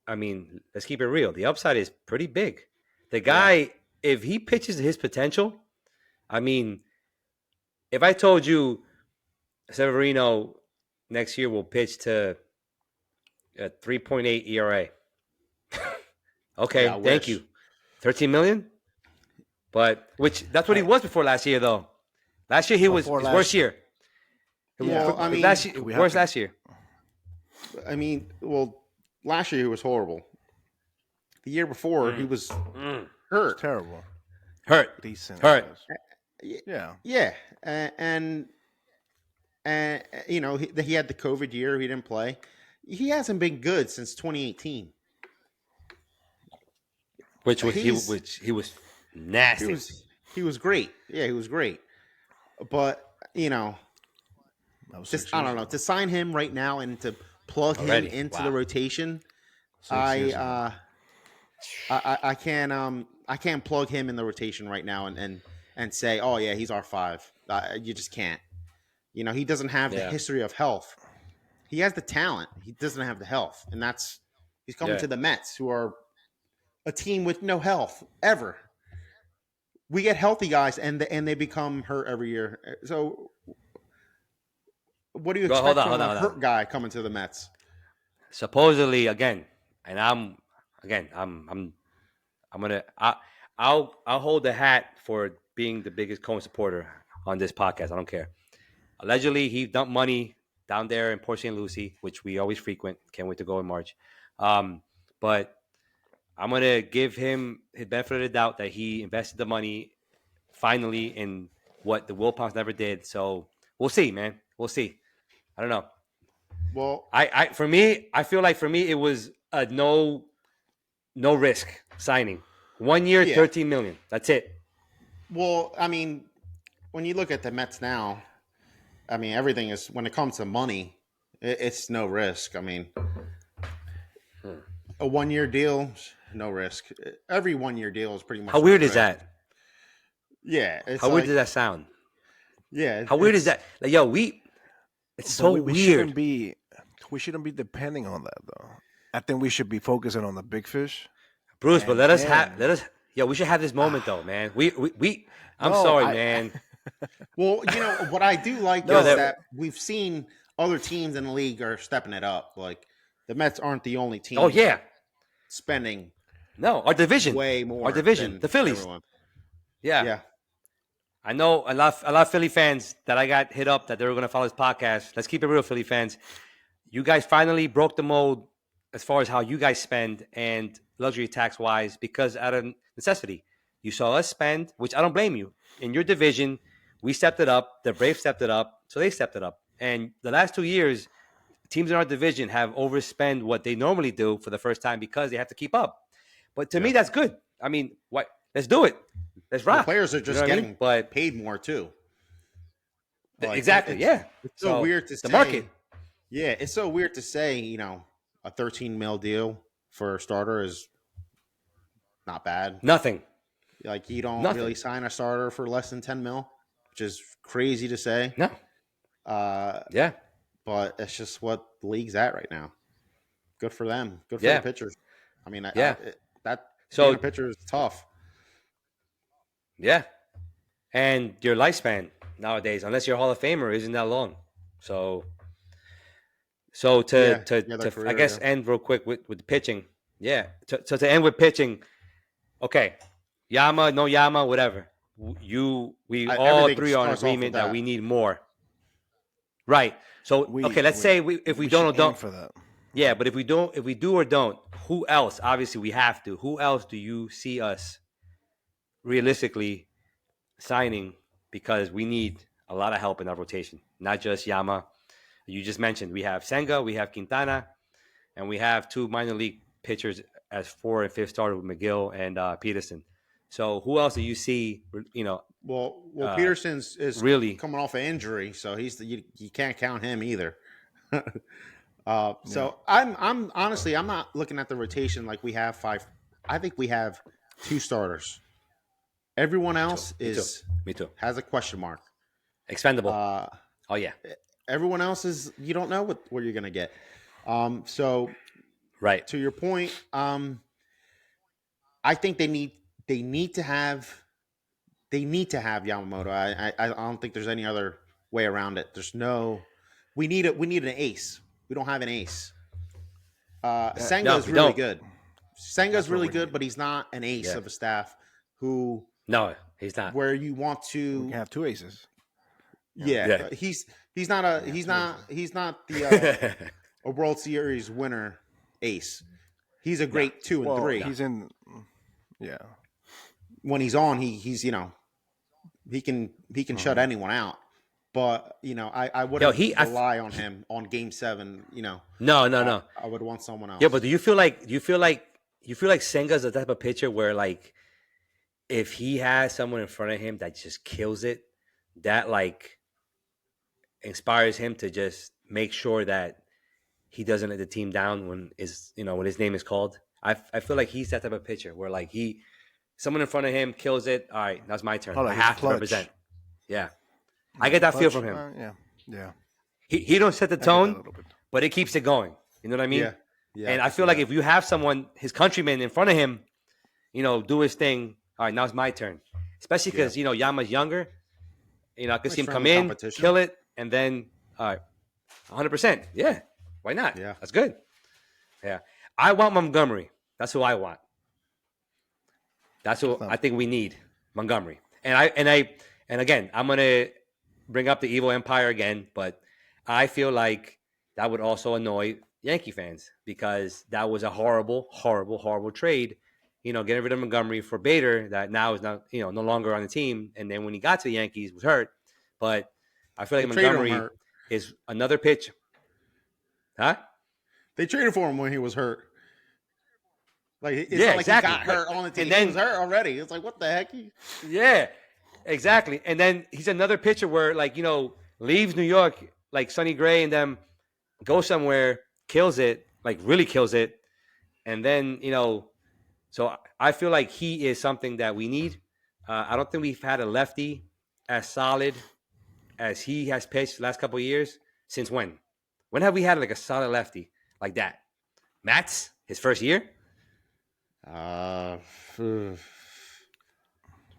[SPEAKER 2] I mean, let's keep it real. The upside is pretty big. The guy, if he pitches to his potential, I mean, if I told you Severino next year will pitch to A 3.8 ERA.
[SPEAKER 1] Yeah, I
[SPEAKER 2] Okay, thank
[SPEAKER 1] wish.
[SPEAKER 2] you. 13 million? But that's what he
[SPEAKER 3] I
[SPEAKER 2] was before last year though. Last year he was
[SPEAKER 3] before
[SPEAKER 2] his worst
[SPEAKER 3] last.
[SPEAKER 2] year.
[SPEAKER 3] Yeah,
[SPEAKER 1] Well, I
[SPEAKER 3] but
[SPEAKER 1] mean,
[SPEAKER 3] we have
[SPEAKER 2] Worst
[SPEAKER 3] to.
[SPEAKER 2] last year.
[SPEAKER 1] well, last year he was horrible. The year before he was
[SPEAKER 2] Mm.
[SPEAKER 3] It's
[SPEAKER 1] hurt.
[SPEAKER 3] terrible.
[SPEAKER 2] Hurt.
[SPEAKER 3] Decent, I
[SPEAKER 2] Hurt.
[SPEAKER 3] guess.
[SPEAKER 1] Y-
[SPEAKER 3] Yeah.
[SPEAKER 1] Yeah, and he had the COVID year. He didn't play. He hasn't been good since 2018. He's
[SPEAKER 2] Which he was
[SPEAKER 1] he
[SPEAKER 2] nasty
[SPEAKER 1] was he was great. Yeah, he was great. But
[SPEAKER 3] That was
[SPEAKER 1] just
[SPEAKER 3] 6
[SPEAKER 1] I
[SPEAKER 3] years
[SPEAKER 1] don't know,
[SPEAKER 3] ago.
[SPEAKER 1] to sign him right now and to plug him
[SPEAKER 2] already.
[SPEAKER 1] into the
[SPEAKER 2] Wow.
[SPEAKER 1] rotation.
[SPEAKER 3] 6 years ago.
[SPEAKER 1] I can't plug him in the rotation right now and say, oh yeah, he's our five. You just can't. He doesn't have the
[SPEAKER 2] Yeah.
[SPEAKER 1] history of health. He has the talent. He doesn't have the health, and he's coming
[SPEAKER 2] Yeah.
[SPEAKER 1] to the Mets, who are a team with no health ever. We get healthy guys, and they become hurt every year. So, what do you
[SPEAKER 2] Well,
[SPEAKER 1] expect
[SPEAKER 2] hold
[SPEAKER 1] from
[SPEAKER 2] on,
[SPEAKER 1] a
[SPEAKER 2] hold
[SPEAKER 1] hurt
[SPEAKER 2] on.
[SPEAKER 1] guy coming to the Mets?
[SPEAKER 2] Supposedly again, and I'm gonna I'll hold the hat for being the biggest Cohen supporter on this podcast. I don't care. Allegedly, he dumped money down there in Port St. Lucie, which we always frequent. Can't wait to go in March. But I'm gonna give him his benefit of the doubt that he invested the money finally in what the Wilpons never did. So we'll see, man. We'll see. I don't know.
[SPEAKER 1] Well,
[SPEAKER 2] For me, I feel like for me it was a no risk signing. 1 year,
[SPEAKER 1] yeah.
[SPEAKER 2] 13 million. That's it.
[SPEAKER 1] Well, I mean, when you look at the Mets now, I mean, everything is when it comes to money, it's no risk. I mean, a 1 year deal, no risk. Every 1 year deal is pretty
[SPEAKER 2] How
[SPEAKER 1] much no
[SPEAKER 2] weird is
[SPEAKER 1] risk.
[SPEAKER 2] that?
[SPEAKER 1] Yeah, it's
[SPEAKER 2] How weird
[SPEAKER 1] like
[SPEAKER 2] does that sound?
[SPEAKER 1] yeah,
[SPEAKER 2] How weird is
[SPEAKER 1] it's
[SPEAKER 2] that? Like, yo, it's
[SPEAKER 3] But
[SPEAKER 2] so
[SPEAKER 3] we shouldn't
[SPEAKER 2] weird.
[SPEAKER 3] be depending on that though. I think we should be focusing on the big fish.
[SPEAKER 2] Bruce, but
[SPEAKER 3] And then
[SPEAKER 2] yo, we should have this moment though, man. I'm
[SPEAKER 3] no,
[SPEAKER 2] sorry,
[SPEAKER 3] I
[SPEAKER 2] man.
[SPEAKER 1] well, what I do like
[SPEAKER 2] Yo,
[SPEAKER 1] is
[SPEAKER 3] no,
[SPEAKER 1] that we've seen other teams in the league are stepping it up. Like the Mets aren't the only
[SPEAKER 2] oh
[SPEAKER 1] team
[SPEAKER 2] yeah.
[SPEAKER 1] spending
[SPEAKER 2] No, our division.
[SPEAKER 1] way
[SPEAKER 2] Our
[SPEAKER 1] more
[SPEAKER 2] division.
[SPEAKER 1] than
[SPEAKER 2] The Phillies.
[SPEAKER 1] everyone.
[SPEAKER 2] Yeah.
[SPEAKER 1] Yeah.
[SPEAKER 2] I know a lot of Philly fans that I got hit up that they were gonna follow this podcast. Let's keep it real, Philly fans. You guys finally broke the mold as far as how you guys spend and luxury tax wise because out of necessity. You saw us spend, which I don't blame you. In your division, we stepped it up. The Braves stepped it up, so they stepped it up. And the last 2 years, teams in our division have overspent what they normally do for the first time because they have to keep up. But to me,
[SPEAKER 1] Yeah.
[SPEAKER 2] that's good. I mean, what? Let's do it. Let's
[SPEAKER 1] The
[SPEAKER 2] rock.
[SPEAKER 1] players are
[SPEAKER 2] You know
[SPEAKER 1] just
[SPEAKER 2] what I mean?
[SPEAKER 1] getting
[SPEAKER 2] But
[SPEAKER 1] paid more too. Like
[SPEAKER 2] exactly, yeah.
[SPEAKER 1] it's so
[SPEAKER 2] So
[SPEAKER 1] weird to
[SPEAKER 2] the
[SPEAKER 1] say.
[SPEAKER 2] market,
[SPEAKER 1] Yeah, it's so weird to say. A 13 mil deal for a starter is not bad.
[SPEAKER 2] nothing,
[SPEAKER 1] Like you don't
[SPEAKER 2] nothing.
[SPEAKER 1] really sign a starter for less than 10 mil, which is crazy to say.
[SPEAKER 2] No,
[SPEAKER 1] Uh,
[SPEAKER 2] yeah,
[SPEAKER 1] but it's just what the league's at right now. Good for them. Good for the
[SPEAKER 2] yeah,
[SPEAKER 1] pitchers. I mean,
[SPEAKER 2] yeah.
[SPEAKER 1] that being a
[SPEAKER 2] So
[SPEAKER 1] pitcher is tough.
[SPEAKER 2] yeah, and your lifespan nowadays, unless you're a Hall of Famer, isn't that long. So
[SPEAKER 1] Yeah, their
[SPEAKER 2] I
[SPEAKER 1] career.
[SPEAKER 2] guess
[SPEAKER 1] Yeah.
[SPEAKER 2] end real quick with the pitching. Yeah. To end with pitching. Okay, Yama, no Yama, whatever. We all
[SPEAKER 1] Everything
[SPEAKER 2] three are in
[SPEAKER 1] starts off with
[SPEAKER 2] agreement that we
[SPEAKER 1] that.
[SPEAKER 2] need more. Right. So
[SPEAKER 3] we
[SPEAKER 2] okay, let's say if we
[SPEAKER 3] we
[SPEAKER 2] don't
[SPEAKER 3] should
[SPEAKER 2] or
[SPEAKER 3] aim
[SPEAKER 2] don't.
[SPEAKER 3] for that.
[SPEAKER 2] Yeah, but if we do or don't, who else? Obviously, we have to. Who else do you see us realistically signing? Because we need a lot of help in our rotation, not just Yama. You just mentioned we have Senga, we have Quintana, and we have two minor league pitchers as 4th and 5th starter with McGill and Peterson. So who else do you see?
[SPEAKER 1] Well,
[SPEAKER 2] Uh,
[SPEAKER 1] Peterson's is
[SPEAKER 2] really?
[SPEAKER 1] coming off an injury, so you can't count him either.
[SPEAKER 3] Yeah.
[SPEAKER 1] So I'm honestly I'm not looking at the rotation like we have five. I think we have two starters. Everyone
[SPEAKER 2] Me too.
[SPEAKER 1] else
[SPEAKER 2] Me too. Me too.
[SPEAKER 1] has a question mark.
[SPEAKER 2] Expendable.
[SPEAKER 1] Uh,
[SPEAKER 2] Oh yeah.
[SPEAKER 1] everyone else is you don't know what you're gonna get. So
[SPEAKER 2] Right.
[SPEAKER 1] to your point, I think they need to have Yamamoto. I don't think there's any other way around it. We need an ace. We don't have an ace. Senga is
[SPEAKER 2] we
[SPEAKER 1] really
[SPEAKER 2] don't.
[SPEAKER 1] good. Senga's
[SPEAKER 3] That's what
[SPEAKER 1] really
[SPEAKER 3] we
[SPEAKER 1] good,
[SPEAKER 3] need.
[SPEAKER 1] but he's not an ace
[SPEAKER 2] Yeah.
[SPEAKER 1] of a staff who
[SPEAKER 2] No, he's not.
[SPEAKER 1] where you want
[SPEAKER 3] We
[SPEAKER 1] to.
[SPEAKER 3] can have two aces. Yeah.
[SPEAKER 1] Yeah,
[SPEAKER 2] Yeah.
[SPEAKER 1] he's not a
[SPEAKER 3] Yeah,
[SPEAKER 1] he's
[SPEAKER 3] two
[SPEAKER 1] not
[SPEAKER 3] aces.
[SPEAKER 1] he's not the a World Series winner ace. He's a
[SPEAKER 2] No.
[SPEAKER 1] great 2 and 3.
[SPEAKER 3] He's in. Yeah.
[SPEAKER 1] When he's on, he's he can shut
[SPEAKER 3] Mhm.
[SPEAKER 1] anyone out. But I
[SPEAKER 2] Yo,
[SPEAKER 1] wouldn't rely on him on Game 7.
[SPEAKER 2] no.
[SPEAKER 1] I would want someone
[SPEAKER 2] Yeah,
[SPEAKER 1] else.
[SPEAKER 2] but do you feel like Senga's the type of pitcher where like if he has someone in front of him that just kills it, that like inspires him to just make sure that he doesn't let the team down when his name is called. I feel like he's that type of pitcher where like someone in front of him kills it. All right, that's my turn.
[SPEAKER 3] Oh,
[SPEAKER 2] I
[SPEAKER 3] he's
[SPEAKER 2] have to
[SPEAKER 3] clutch.
[SPEAKER 2] represent. Yeah, I get that feel
[SPEAKER 3] Clutch,
[SPEAKER 2] from him.
[SPEAKER 3] yeah. Yeah.
[SPEAKER 2] He don't set the
[SPEAKER 3] I get that a
[SPEAKER 2] tone,
[SPEAKER 3] little bit.
[SPEAKER 2] but it keeps it going. You know what I mean?
[SPEAKER 1] Yeah,
[SPEAKER 2] And
[SPEAKER 1] I
[SPEAKER 2] I
[SPEAKER 1] can
[SPEAKER 2] feel
[SPEAKER 1] see
[SPEAKER 2] like
[SPEAKER 1] that.
[SPEAKER 2] if you have someone, his countryman in front of him, do his thing. All right, now it's my turn. Especially because Yama's younger. I could
[SPEAKER 1] Nice
[SPEAKER 2] see him come
[SPEAKER 1] friendly
[SPEAKER 2] in,
[SPEAKER 1] competition.
[SPEAKER 2] kill it, and then all right, 100%. Yeah, why not?
[SPEAKER 1] Yeah.
[SPEAKER 2] That's good. Yeah, I want Montgomery. That's who I want. That's who I think we need, Montgomery. And again, I'm gonna bring up the Evil Empire again, but I feel like that would also annoy Yankee fans because that was a horrible, horrible, horrible trade. Getting rid of Montgomery for Bader, that now is not, no longer on the team. And then when he got to the Yankees, was hurt. But I feel like
[SPEAKER 1] They traded him
[SPEAKER 2] Montgomery
[SPEAKER 1] hurt.
[SPEAKER 2] is another pitch. Huh?
[SPEAKER 1] They traded for him when he was hurt. Like it's
[SPEAKER 2] Yeah,
[SPEAKER 1] not like
[SPEAKER 2] exactly.
[SPEAKER 1] he got hurt on the team.
[SPEAKER 2] And then-
[SPEAKER 1] He was hurt already. It's like what the heck?
[SPEAKER 2] Yeah, exactly. And then he's another pitcher where, like, leaves New York, like Sonny Gray and them, goes somewhere, kills it, like really kills it. And then, so I feel like he is something that we need. I don't think we've had a lefty as solid as he has pitched the last couple of years. Since when? When have we had like a solid lefty like that? Matt's his first year,
[SPEAKER 1] Uh,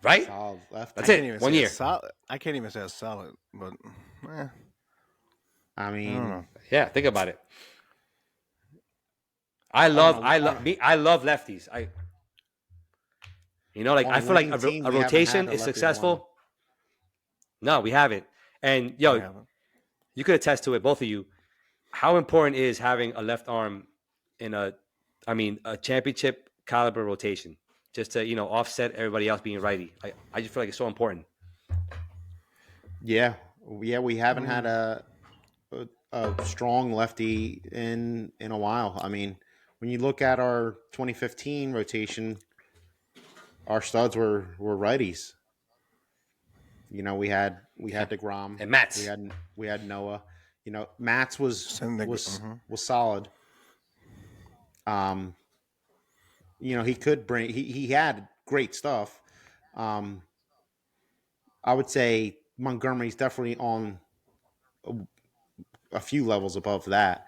[SPEAKER 2] right?
[SPEAKER 1] solid left.
[SPEAKER 2] That's it.
[SPEAKER 3] Even
[SPEAKER 2] 1
[SPEAKER 3] say
[SPEAKER 2] year.
[SPEAKER 3] Solid. I can't even say it's solid, but
[SPEAKER 1] I
[SPEAKER 3] I
[SPEAKER 1] mean,
[SPEAKER 3] don't know.
[SPEAKER 2] Yeah, think about it. I
[SPEAKER 1] don't
[SPEAKER 2] love
[SPEAKER 1] know.
[SPEAKER 2] I love lefties. I
[SPEAKER 1] On
[SPEAKER 2] I
[SPEAKER 1] a
[SPEAKER 2] feel like
[SPEAKER 1] winning team,
[SPEAKER 2] a
[SPEAKER 1] we haven't
[SPEAKER 2] rotation
[SPEAKER 1] had a
[SPEAKER 2] is
[SPEAKER 1] lefty
[SPEAKER 2] successful. No, we haven't. And
[SPEAKER 3] I haven't.
[SPEAKER 2] you could attest to it, both of you. How important is having a left arm in a championship caliber rotation, just to offset everybody else being righty. I just feel like it's so important.
[SPEAKER 1] Yeah, we haven't had a strong lefty in a while. I mean, when you look at our 2015 rotation, our studs were righties. We had DeGrom
[SPEAKER 2] And Mats.
[SPEAKER 1] we had Noah. Mats was
[SPEAKER 3] Mhm.
[SPEAKER 1] was solid. He could bring he had great stuff. I would say Montgomery's definitely on a few levels above that.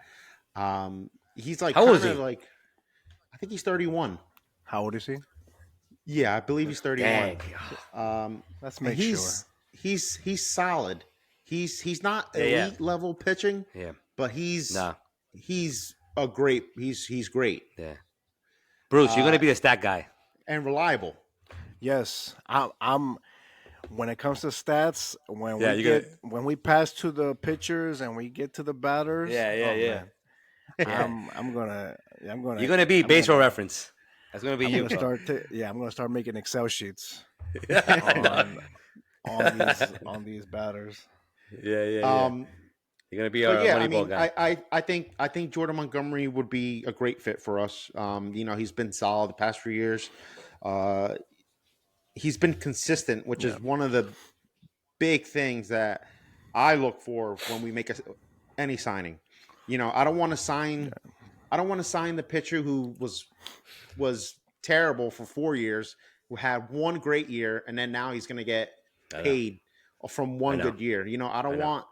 [SPEAKER 1] He's like
[SPEAKER 2] How old is
[SPEAKER 1] kind of
[SPEAKER 2] he?
[SPEAKER 1] like I think he's 31.
[SPEAKER 3] How old is he?
[SPEAKER 1] Yeah, I believe he's 31.
[SPEAKER 2] Dang.
[SPEAKER 3] Let's make
[SPEAKER 1] He's solid. He's not
[SPEAKER 2] Yeah.
[SPEAKER 1] elite level pitching,
[SPEAKER 2] Yeah.
[SPEAKER 1] but he's
[SPEAKER 2] Nah.
[SPEAKER 1] he's he's great
[SPEAKER 2] Yeah. Bruce, you're gonna be the stat guy.
[SPEAKER 1] and reliable.
[SPEAKER 3] Yes, I'm. When it comes to stats, when
[SPEAKER 2] Yeah,
[SPEAKER 3] we
[SPEAKER 2] you're
[SPEAKER 3] get when we pass to the pitchers and we get to the batters,
[SPEAKER 2] Yeah.
[SPEAKER 3] man,
[SPEAKER 2] Yeah.
[SPEAKER 3] I'm gonna.
[SPEAKER 2] You're gonna be
[SPEAKER 3] I'm
[SPEAKER 2] baseball
[SPEAKER 3] gonna-
[SPEAKER 2] reference. That's gonna be
[SPEAKER 3] I'm
[SPEAKER 2] you.
[SPEAKER 3] gonna start. I'm gonna start making Excel sheets
[SPEAKER 2] yeah.
[SPEAKER 3] on these batters.
[SPEAKER 2] You're gonna be
[SPEAKER 1] But
[SPEAKER 2] our
[SPEAKER 1] yeah, I
[SPEAKER 2] Moneyball
[SPEAKER 1] mean,
[SPEAKER 2] guy.
[SPEAKER 1] I think Jordan Montgomery would be a great fit for us. He's been solid the past few years. He's been consistent, which is one of the big things that I look for when we make any signing. I don't want to sign. I don't want to sign the pitcher who was terrible for 4 years, who had one great year, and then now he's going to get paid from one
[SPEAKER 2] know.
[SPEAKER 1] good year. I don't
[SPEAKER 2] know.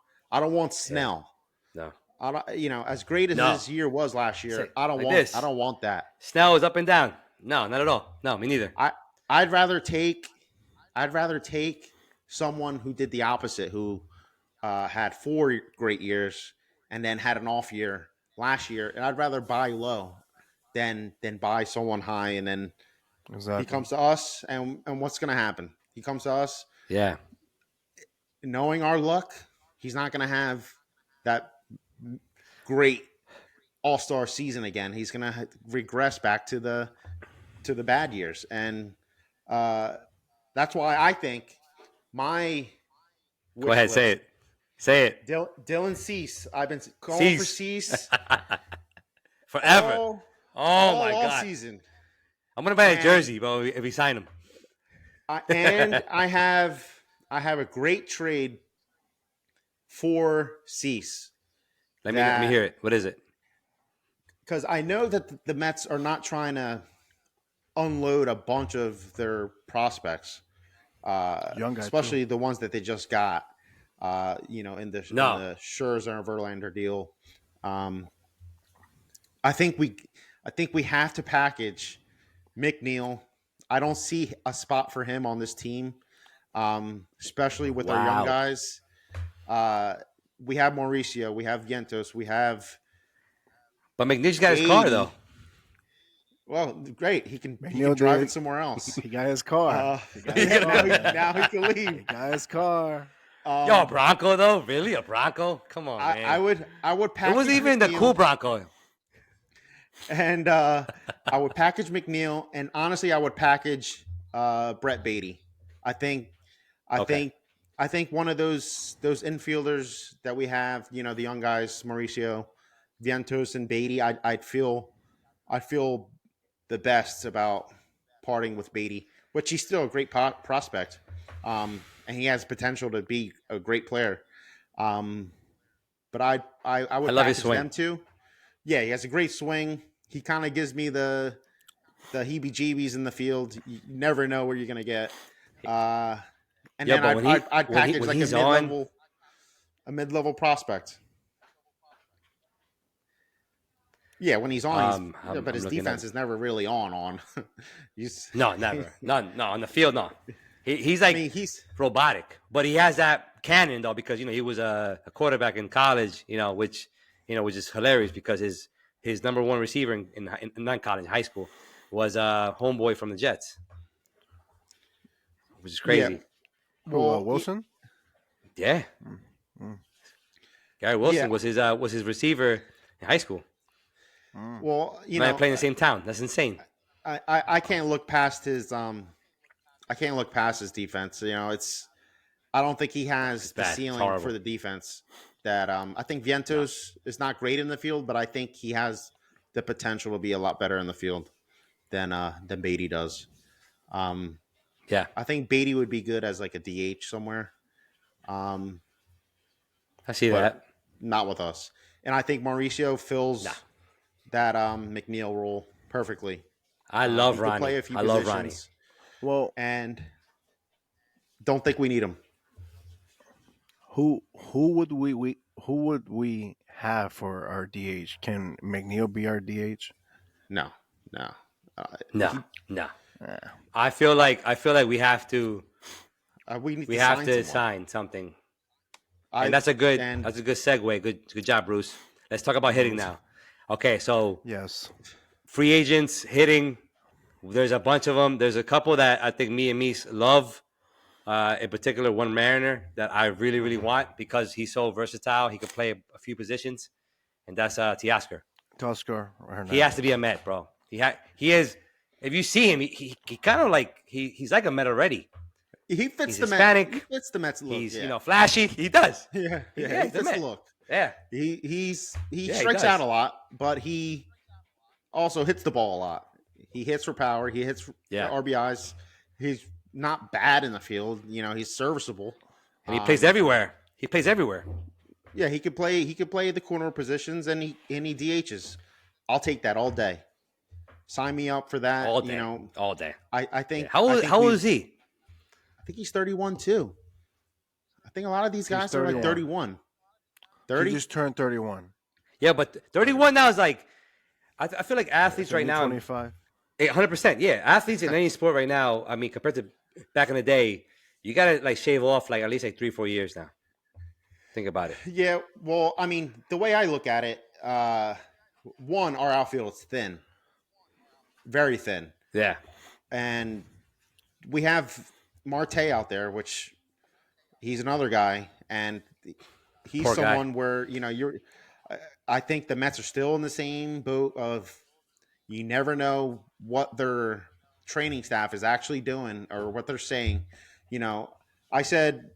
[SPEAKER 1] want Snell.
[SPEAKER 2] No.
[SPEAKER 1] I don't, as great as
[SPEAKER 2] No.
[SPEAKER 1] his year was last year,
[SPEAKER 2] Say-
[SPEAKER 1] I don't
[SPEAKER 2] like
[SPEAKER 1] want
[SPEAKER 2] this.
[SPEAKER 1] I don't want that.
[SPEAKER 2] Snell is up and down. No, not at all. No, me neither.
[SPEAKER 1] I'd rather take someone who did the opposite, who had 4 great years and then had an off year last year, and I'd rather buy low than buy someone high. And then he
[SPEAKER 3] Exactly.
[SPEAKER 1] comes to us, and what's going to happen? He comes to us
[SPEAKER 2] Yeah.
[SPEAKER 1] knowing our luck. He's not going to have that great all-star season again. He's going to regress back to the bad years, and uh, that's why I think my
[SPEAKER 2] Go
[SPEAKER 1] wish
[SPEAKER 2] ahead, say
[SPEAKER 1] list.
[SPEAKER 2] it. Say it.
[SPEAKER 1] Dylan Cease. I've been calling for
[SPEAKER 2] Cease.
[SPEAKER 1] Cease
[SPEAKER 2] Forever.
[SPEAKER 1] all
[SPEAKER 2] Oh my
[SPEAKER 1] all
[SPEAKER 2] God.
[SPEAKER 1] season,
[SPEAKER 2] I'm gonna buy a
[SPEAKER 1] and
[SPEAKER 2] jersey, bro, if we sign him.
[SPEAKER 1] I have a great trade for Cease
[SPEAKER 2] Let me
[SPEAKER 1] that
[SPEAKER 2] hear it. What is it?
[SPEAKER 1] because I know that the Mets are not trying to unload a bunch of their prospects,
[SPEAKER 3] Young guy too.
[SPEAKER 1] especially the ones that they just got. In
[SPEAKER 2] No.
[SPEAKER 1] the Scherzer and Verlander deal. I think we have to package McNeil. I don't see a spot for him on this team, especially with our young
[SPEAKER 2] Wow.
[SPEAKER 1] guys. We have Mauricio, we have Vientos, we have
[SPEAKER 2] But McNeil's got his car
[SPEAKER 1] 80.
[SPEAKER 2] though.
[SPEAKER 1] Well, great. He can
[SPEAKER 3] McNeil
[SPEAKER 1] drive
[SPEAKER 3] did-
[SPEAKER 1] it somewhere else.
[SPEAKER 3] He got his car. He got his
[SPEAKER 1] Yeah,
[SPEAKER 3] car.
[SPEAKER 1] now he can
[SPEAKER 3] He
[SPEAKER 1] leave.
[SPEAKER 3] got his car.
[SPEAKER 2] Yo, a Bronco though? Really? A Bronco? Come on, man.
[SPEAKER 1] I would package
[SPEAKER 2] it wasn't even the
[SPEAKER 1] McNeil,
[SPEAKER 2] cool Bronco.
[SPEAKER 1] and I would package McNeil, and honestly, I would package Brett Beatty. I think
[SPEAKER 2] Okay.
[SPEAKER 1] one of those infielders that we have, the young guys, Mauricio, Vientos, and Beatty. I'd feel the best about parting with Beatty, which he's still a great prospect, and he has potential to be a great player. But I would
[SPEAKER 2] I love his
[SPEAKER 1] package
[SPEAKER 2] swing.
[SPEAKER 1] them too. Yeah, he has a great swing. He kind of gives me the heebie-jeebies in the field. You never know where you're gonna get. And
[SPEAKER 2] Yeah,
[SPEAKER 1] then
[SPEAKER 2] but when
[SPEAKER 1] I'd package
[SPEAKER 2] when
[SPEAKER 1] like
[SPEAKER 2] he's
[SPEAKER 1] a mid-level prospect. Yeah, when he's on, but his
[SPEAKER 2] looking
[SPEAKER 1] defense
[SPEAKER 2] at-
[SPEAKER 1] is never really on. He's
[SPEAKER 2] No, never. No, on the field, no. He's like
[SPEAKER 1] he's
[SPEAKER 2] robotic, but he has that cannon though because he was a quarterback in college, which is hilarious because his number one receiver in not college, high school, was a homeboy from the Jets, which is crazy.
[SPEAKER 1] well,
[SPEAKER 3] Wilson?
[SPEAKER 2] Yeah,
[SPEAKER 3] Mm.
[SPEAKER 2] Gary Wilson
[SPEAKER 1] Yeah.
[SPEAKER 2] was his receiver in high school.
[SPEAKER 1] Well,
[SPEAKER 2] Not playing in the same town. That's insane.
[SPEAKER 1] I can't look past his defense. I don't think he has the
[SPEAKER 2] bad. It's
[SPEAKER 1] ceiling
[SPEAKER 2] horrible.
[SPEAKER 1] for the defense that I think Vientos is not great in the field, but I think he has the potential to be a lot better in the field than Beatty does.
[SPEAKER 2] Yeah,
[SPEAKER 1] I think Beatty would be good as like a DH somewhere.
[SPEAKER 2] I see
[SPEAKER 1] But
[SPEAKER 2] that.
[SPEAKER 1] not with us. And I think Mauricio fills
[SPEAKER 2] Nah.
[SPEAKER 1] that McNeil role perfectly.
[SPEAKER 2] I love
[SPEAKER 1] He could
[SPEAKER 2] Ronnie.
[SPEAKER 1] play a few
[SPEAKER 2] I love
[SPEAKER 1] positions,
[SPEAKER 2] Ronnie.
[SPEAKER 3] Well,
[SPEAKER 1] and don't think we need him.
[SPEAKER 3] who would we have for our DH? Can McNeil be our DH?
[SPEAKER 1] No.
[SPEAKER 2] No.
[SPEAKER 3] Yeah.
[SPEAKER 2] I feel like we have to
[SPEAKER 1] We need
[SPEAKER 2] we
[SPEAKER 1] to
[SPEAKER 2] have
[SPEAKER 1] sign
[SPEAKER 2] to
[SPEAKER 1] someone.
[SPEAKER 2] sign something.
[SPEAKER 1] I-
[SPEAKER 2] And that's a good
[SPEAKER 1] and-
[SPEAKER 2] segue. Good job, Bruce. Let's talk about hitting now. Okay, so
[SPEAKER 3] Yes.
[SPEAKER 2] free agents hitting. There's a bunch of them. There's a couple that I think me and Mies love. In particular, one Mariner that I really, really want because he's so versatile. He can play a few positions, and that's Teoscar.
[SPEAKER 3] Tusker.
[SPEAKER 2] He has to be a Met, bro. He is. If you see him, he kind of like he's like a Met already.
[SPEAKER 1] He fits
[SPEAKER 2] He's
[SPEAKER 1] the
[SPEAKER 2] Hispanic.
[SPEAKER 1] Mets. He fits the Mets look.
[SPEAKER 2] He's
[SPEAKER 1] yeah.
[SPEAKER 2] flashy. He does.
[SPEAKER 1] Yeah,
[SPEAKER 2] Yeah,
[SPEAKER 1] he
[SPEAKER 2] he's the
[SPEAKER 1] fits the
[SPEAKER 2] Met.
[SPEAKER 1] look.
[SPEAKER 2] Yeah.
[SPEAKER 1] He
[SPEAKER 2] he
[SPEAKER 1] strikes
[SPEAKER 2] does.
[SPEAKER 1] out a lot, but he also hits the ball a lot. He hits for power. He hits for RBIs. He's not bad in the field. He's serviceable.
[SPEAKER 2] And he plays everywhere. He plays everywhere.
[SPEAKER 1] Yeah, he could play. He could play the corner positions, and he DHs. I'll take that all day. Sign me up for that.
[SPEAKER 2] All day. All day.
[SPEAKER 1] I think.
[SPEAKER 2] Yeah. How old is he?
[SPEAKER 1] I think he's 31 too. I think a lot of these guys are like 31. 30.
[SPEAKER 3] He just turned 31.
[SPEAKER 2] Yeah, but 31 now is like, I feel like athletes right now,
[SPEAKER 3] 25.
[SPEAKER 2] 100%. Yeah, athletes in any sport right now. I mean, compared to back in the day, you gotta like shave off like at least like 3-4 years now. Think about it.
[SPEAKER 1] Yeah, well, I mean, the way I look at it, uh, one, our outfield is thin, very thin,
[SPEAKER 2] Yeah,
[SPEAKER 1] and we have Marte out there, which he's another guy, and he's
[SPEAKER 2] poor guy.
[SPEAKER 1] someone where you're. I think the Mets are still in the same boat of you never know what their training staff is actually doing or what they're saying. You know, I said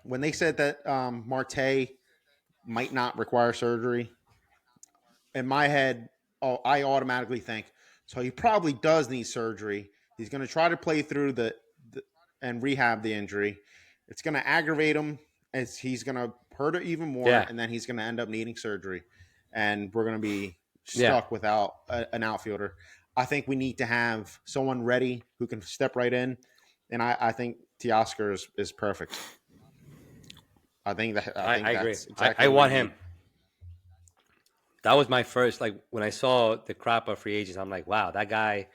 [SPEAKER 1] when they said that Marte might not require surgery, in my head, I automatically think so. He probably does need surgery. He's going to try to play through the and rehab the injury. It's going to aggravate him as he's going to hurt it even more,
[SPEAKER 2] Yeah,
[SPEAKER 1] and then he's going to end up needing surgery, and we're going to be
[SPEAKER 2] yeah.
[SPEAKER 1] stuck without an outfielder. I think we need to have someone ready who can step right in, and I think Teoscar is perfect. I think
[SPEAKER 2] I agree.
[SPEAKER 1] that's
[SPEAKER 2] I
[SPEAKER 1] exactly what we
[SPEAKER 2] want him.
[SPEAKER 1] need.
[SPEAKER 2] That was my first, like, when I saw the crop of free agents, I'm like, wow, that guy,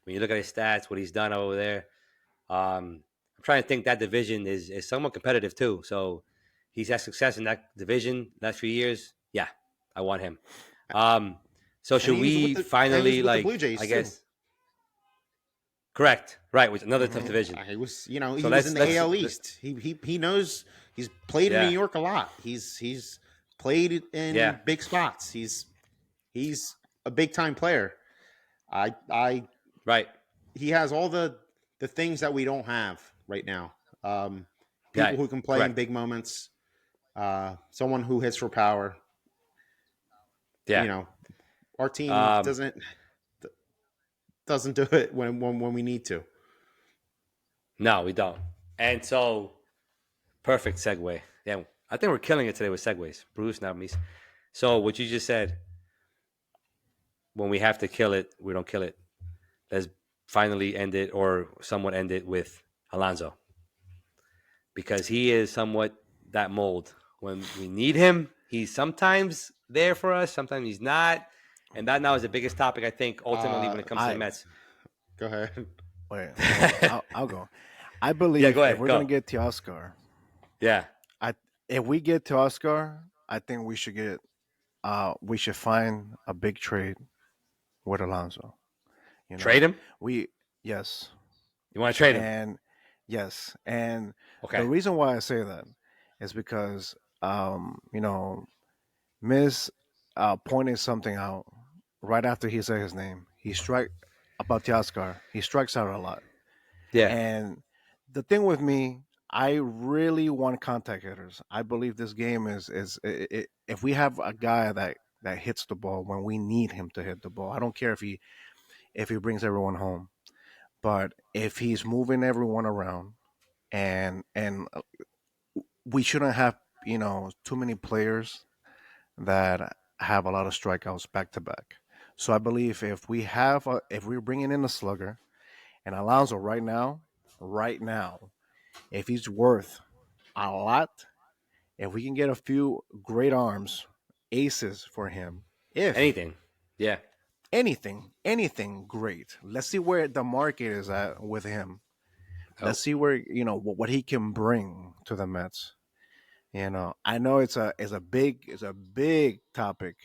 [SPEAKER 2] when you look at his stats, what he's done over there, I'm trying to think that division is somewhat competitive too. So he's had success in that division last few years. Yeah, I want him. Um, so
[SPEAKER 1] And
[SPEAKER 2] should we
[SPEAKER 1] he was
[SPEAKER 2] finally,
[SPEAKER 1] with the
[SPEAKER 2] like,
[SPEAKER 1] Blue Jays
[SPEAKER 2] I
[SPEAKER 1] too.
[SPEAKER 2] guess, correct, right, which another tough
[SPEAKER 1] Hmm.
[SPEAKER 2] division.
[SPEAKER 1] He was,
[SPEAKER 2] So
[SPEAKER 1] he was in the AL
[SPEAKER 2] let,
[SPEAKER 1] East. He knows. He's played in New
[SPEAKER 2] yeah,
[SPEAKER 1] York a lot. He's played
[SPEAKER 2] yeah,
[SPEAKER 1] in big spots. He's a big time player. I
[SPEAKER 2] right,
[SPEAKER 1] he has all the things that we don't have right now. Um, People
[SPEAKER 2] yeah,
[SPEAKER 1] who can play in
[SPEAKER 2] correct,
[SPEAKER 1] big moments. Someone who hits for power.
[SPEAKER 2] yeah.
[SPEAKER 1] You know, our team
[SPEAKER 2] Um,
[SPEAKER 1] doesn't do it when we need to.
[SPEAKER 2] no, we don't. And so, perfect segue. Yeah, I think we're killing it today with segues. Bruce, not me. So what you just said, when we have to kill it, we don't kill it. Let's finally end it, or somewhat end it with Alonso, because he is somewhat that mold. When we need him, he's sometimes there for us, sometimes he's not. And that now is the biggest topic, I think, ultimately, when it comes to the
[SPEAKER 3] I
[SPEAKER 2] Mets.
[SPEAKER 1] Go ahead.
[SPEAKER 3] wait, hold on. I'll go. I
[SPEAKER 2] Yeah, go
[SPEAKER 3] believe if
[SPEAKER 2] ahead,
[SPEAKER 3] we're gonna
[SPEAKER 2] go.
[SPEAKER 3] get to Oscar,
[SPEAKER 2] Yeah,
[SPEAKER 3] I if we get to Oscar, I think we should find a big trade with Alonso. You know,
[SPEAKER 2] trade him.
[SPEAKER 3] we yes,
[SPEAKER 2] You want to trade him?
[SPEAKER 3] and yes, and the
[SPEAKER 2] Okay.
[SPEAKER 3] reason why I say that is because you know, Miz pointed something out right after he said his name. He strike about Teoscar. He strikes out a lot.
[SPEAKER 2] Yeah.
[SPEAKER 3] And the thing with me, I really want contact hitters. I believe this game if we have a guy that hits the ball when we need him to hit the ball. I don't care if he brings everyone home, but if he's moving everyone around and we shouldn't have too many players that have a lot of strikeouts back to back. So I believe if we're bringing in a slugger and Alonso right now, if he's worth a lot, if we can get a few great arms, aces for him, if
[SPEAKER 2] Anything. Yeah.
[SPEAKER 3] anything great. Let's see where the market is at with him.
[SPEAKER 2] Oh,
[SPEAKER 3] Let's see where what he can bring to the Mets. I know it's a big topic,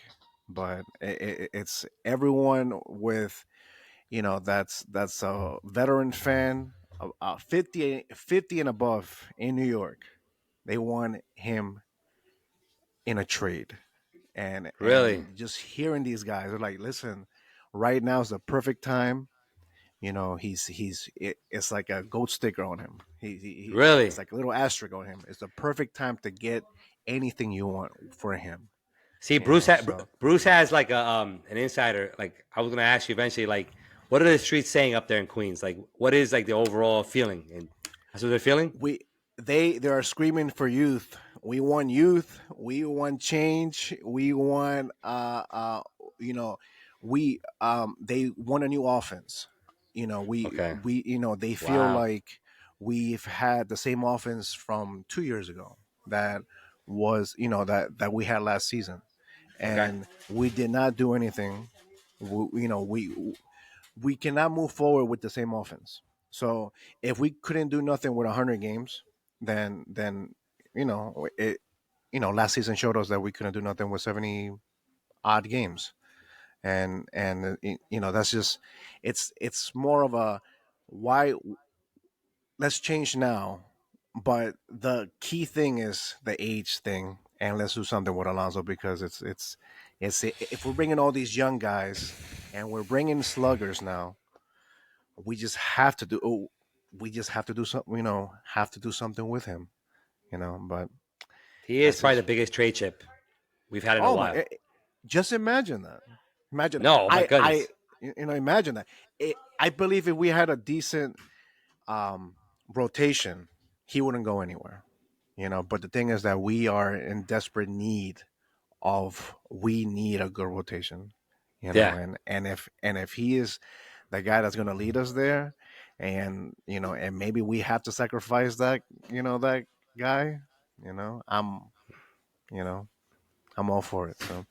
[SPEAKER 3] but it's everyone with that's a veteran fan, 50 and above in New York. They want him in a trade,
[SPEAKER 2] really?
[SPEAKER 3] and just hearing these guys, they're like, listen, right now is the perfect time. It's like a goat sticker on him. It's
[SPEAKER 2] Really?
[SPEAKER 3] like a little asterisk on him. It's the perfect time to get anything you want for him.
[SPEAKER 2] See,
[SPEAKER 3] So
[SPEAKER 2] Bruce has like a an insider. Like, I was gonna ask you eventually, like, what are the streets saying up there in Queens? Like, what is like the overall feeling? And that's what they're feeling.
[SPEAKER 3] we they are screaming for youth. We want youth. We want change. We want you know they want a new offense.
[SPEAKER 2] Okay.
[SPEAKER 3] They feel
[SPEAKER 2] Wow.
[SPEAKER 3] like we've had the same offense from 2 years ago that was that we had last season,
[SPEAKER 2] Okay.
[SPEAKER 3] and we did not do anything. We cannot move forward with the same offense. So if we couldn't do nothing with 100 games, then last season showed us that we couldn't do nothing with 70. odd games, and that's just it's more of a why let's change now. But the key thing is the age thing, and let's do something with Alonso because it's if we're bringing all these young guys and we're bringing sluggers now, we just have to do. Oh, we just have to do something. Have to do something with him. But
[SPEAKER 2] He is
[SPEAKER 3] that's
[SPEAKER 2] probably
[SPEAKER 3] just
[SPEAKER 2] the biggest trade chip we've had in a
[SPEAKER 3] oh my.
[SPEAKER 2] while.
[SPEAKER 3] Just imagine that. Imagine
[SPEAKER 2] No, oh my
[SPEAKER 3] I
[SPEAKER 2] goodness.
[SPEAKER 3] imagine that. I believe if we had a decent um, rotation, he wouldn't go anywhere. But the thing is that we are in desperate need of we need a good rotation.
[SPEAKER 2] Yeah.
[SPEAKER 3] And if he is the guy that's going to lead us there, and maybe we have to sacrifice that guy. I'm you know I'm all for it. So,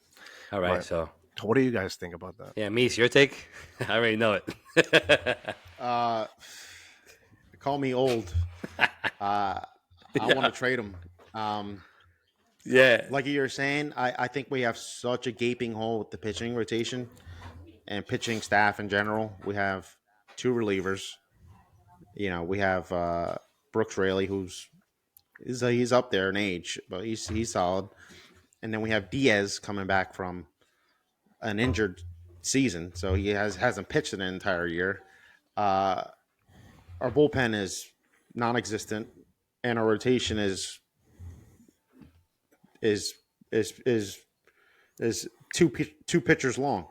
[SPEAKER 2] All right.
[SPEAKER 3] but
[SPEAKER 2] So,
[SPEAKER 3] what do you guys think about that?
[SPEAKER 2] yeah, Mies, your take? I already know it.
[SPEAKER 1] Uh, call me old. I want
[SPEAKER 2] Yeah.
[SPEAKER 1] to trade him. Um,
[SPEAKER 2] Yeah.
[SPEAKER 1] like you were saying, I think we have such a gaping hole with the pitching rotation and pitching staff in general. We have two relievers. We have Brooks Raley, he's up there in age, but he's solid. And then we have Diaz coming back from an injured season, so he hasn't pitched an entire year. Uh, our bullpen is non-existent, and our rotation is is is is two pitchers long.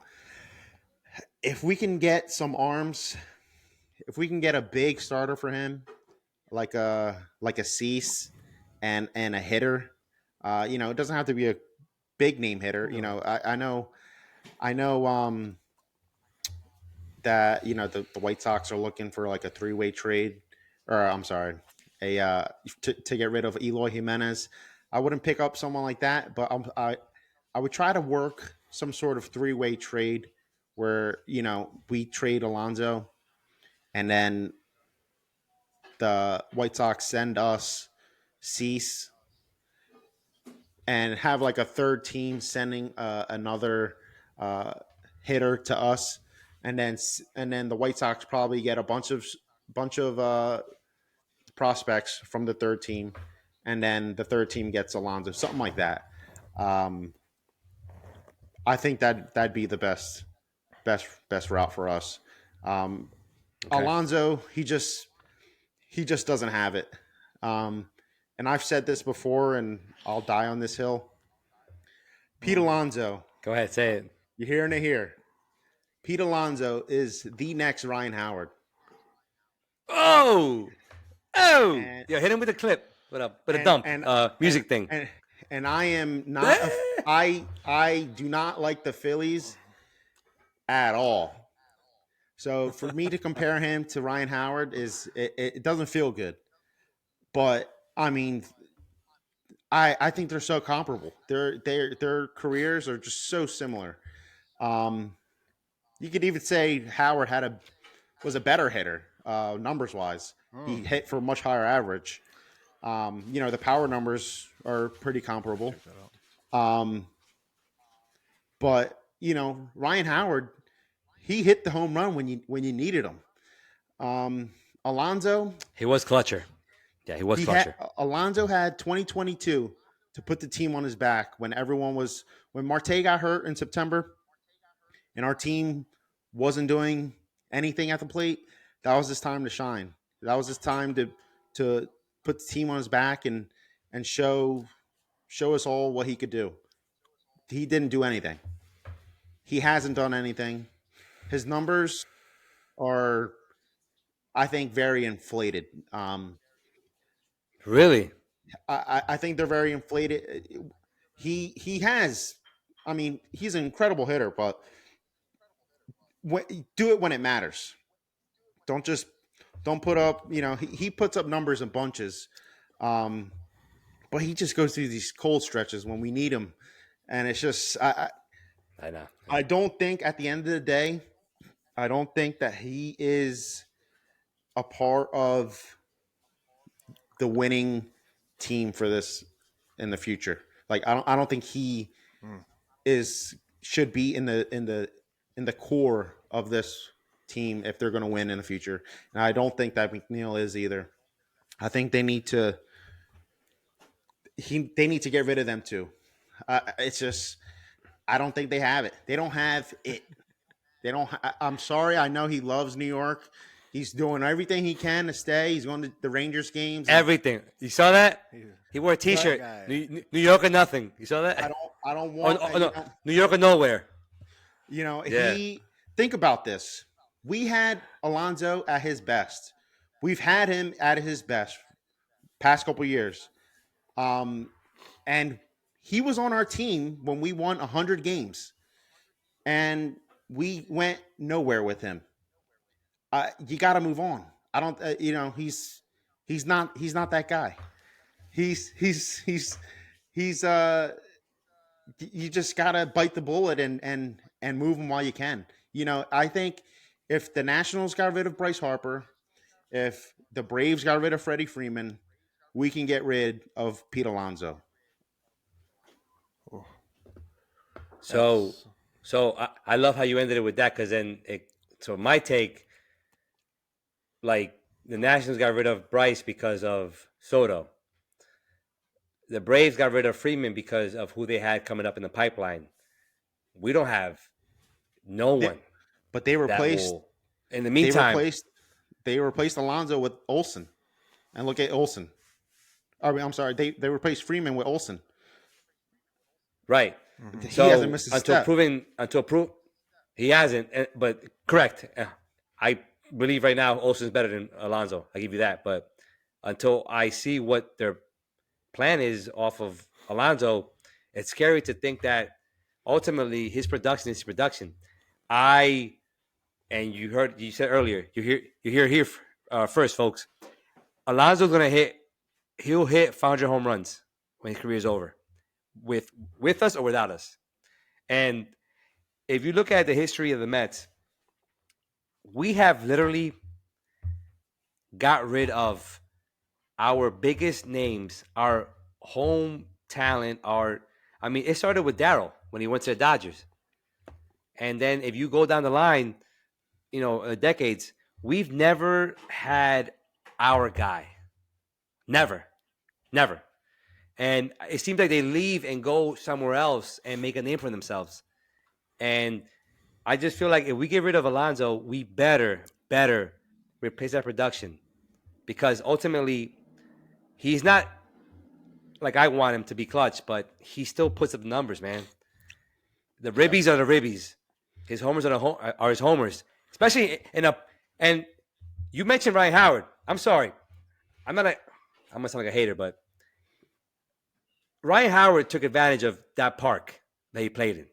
[SPEAKER 1] If we can get some arms, if we can get a big starter for him, like a Cease and a hitter, it doesn't have to be a big name hitter.
[SPEAKER 3] No.
[SPEAKER 1] I know that the White Sox are looking for like a three-way trade, or I'm sorry, to get rid of Eloy Jimenez. I wouldn't pick up someone like that, but I would try to work some sort of three-way trade where we trade Alonso, and then the White Sox send us Cease, and have like a third team sending another uh, hitter to us, and then the White Sox probably get a bunch of prospects from the third team, and then the third team gets Alonso, something like that. Um, I think that'd be the best route for us. Um,
[SPEAKER 2] Okay.
[SPEAKER 1] Alonso, he just doesn't have it. Um, and I've said this before, and I'll die on this hill. Pete
[SPEAKER 3] Mm.
[SPEAKER 1] Alonso,
[SPEAKER 2] Go ahead. Say it.
[SPEAKER 1] you're hearing it here. Pete Alonso is the next Ryan Howard,
[SPEAKER 2] Oh. Oh.
[SPEAKER 1] and
[SPEAKER 2] Yeah, hit him with a clip. With a
[SPEAKER 1] and
[SPEAKER 2] dump.
[SPEAKER 1] and and
[SPEAKER 2] Music thing.
[SPEAKER 1] and I am not I do not like the Phillies at all. So for me to compare him to Ryan Howard it doesn't feel good. But I mean, I think they're so comparable. Their careers are just so similar. Um, you could even say Howard was a better hitter, numbers wise. He
[SPEAKER 3] Mm.
[SPEAKER 1] hit for a much higher average. The power numbers are pretty comparable.
[SPEAKER 3] Check that out.
[SPEAKER 1] Um, but Ryan Howard, he hit the home run when you needed him. Um, Alonzo,
[SPEAKER 2] He was clutcher. Yeah, he was
[SPEAKER 1] he had
[SPEAKER 2] clutcher.
[SPEAKER 1] Alonzo had 2022 to put the team on his back when Marte got hurt in September, and our team wasn't doing anything at the plate. That was his time to shine. That was his time to put the team on his back and show us all what he could do. He didn't do anything. He hasn't done anything. His numbers are, I think, very inflated.
[SPEAKER 2] Really?
[SPEAKER 1] I think they're very inflated. He has, I mean, he's an incredible hitter, but do it when it matters. Don't just don't put up. He puts up numbers in bunches, um, but he just goes through these cold stretches when we need him, and it's just
[SPEAKER 2] I know.
[SPEAKER 1] I don't think at the end of the day, I don't think that he is a part of the winning team for this in the future. Like I don't think he
[SPEAKER 3] Mm.
[SPEAKER 1] is should be in the core of this team if they're going to win in the future. And I don't think that McNeil is either. I think they need to get rid of them too. It's just I don't think they have it. They don't have it. They don't. I'm sorry. I know he loves New York. He's doing everything he can to stay. He's going to the Rangers games.
[SPEAKER 2] Everything. You saw that?
[SPEAKER 3] Yeah.
[SPEAKER 2] He wore a
[SPEAKER 3] That
[SPEAKER 2] T-shirt.
[SPEAKER 3] guy.
[SPEAKER 2] New York or nothing. You saw that?
[SPEAKER 1] I don't
[SPEAKER 2] Oh,
[SPEAKER 1] want.
[SPEAKER 2] no. New York or nowhere. Yeah.
[SPEAKER 1] He think about this. We had Alonso at his best. We've had him at his best past couple years. And he was on our team when we won 100 games, and we went nowhere with him. You got to move on. I don't. He's not that guy. He's you just gotta bite the bullet and move him while you can. I think if the Nationals got rid of Bryce Harper, if the Braves got rid of Freddie Freeman, we can get rid of Pete Alonso.
[SPEAKER 3] Oh,
[SPEAKER 2] So,
[SPEAKER 3] that's
[SPEAKER 2] I love how you ended it with that because so my take, like the Nationals got rid of Bryce because of Soto. The Braves got rid of Freeman because of who they had coming up in the pipeline. We don't have no
[SPEAKER 1] They-
[SPEAKER 2] one
[SPEAKER 1] But they
[SPEAKER 2] that
[SPEAKER 1] replaced
[SPEAKER 2] will. In the
[SPEAKER 1] they
[SPEAKER 2] meantime,
[SPEAKER 1] replaced Alonso with Olsen, and look at Olsen. I'm sorry, they replaced Freeman with Olsen.
[SPEAKER 2] right?
[SPEAKER 3] mhm.
[SPEAKER 1] He
[SPEAKER 2] So
[SPEAKER 1] hasn't missed a step.
[SPEAKER 2] he hasn't. But correct. I believe right now Olsen's better than Alonso. I give you that. But until I see what their plan is off of Alonso, it's scary to think that ultimately his production is his production. And you said earlier, you hear here first, folks. Alonso's he'll hit 500 home runs when his career is over, with us or without us. And if you look at the history of the Mets, we have literally got rid of our biggest names, our home talent, it started with Darryl when he went to the Dodgers. And then if you go down the line, decades, we've never had our guy. Never. Never. And it seems like they leave and go somewhere else and make a name for themselves. And I just feel like if we get rid of Alonso, we better replace that production. Because ultimately, he's not like I want him to be clutch, but he still puts up the numbers, man. The ribbies are the ribbies. His homers are his homers. Especially and you mentioned Ryan Howard. I'm sorry. I'm gonna sound like a hater, but Ryan Howard took advantage of that park that he played in.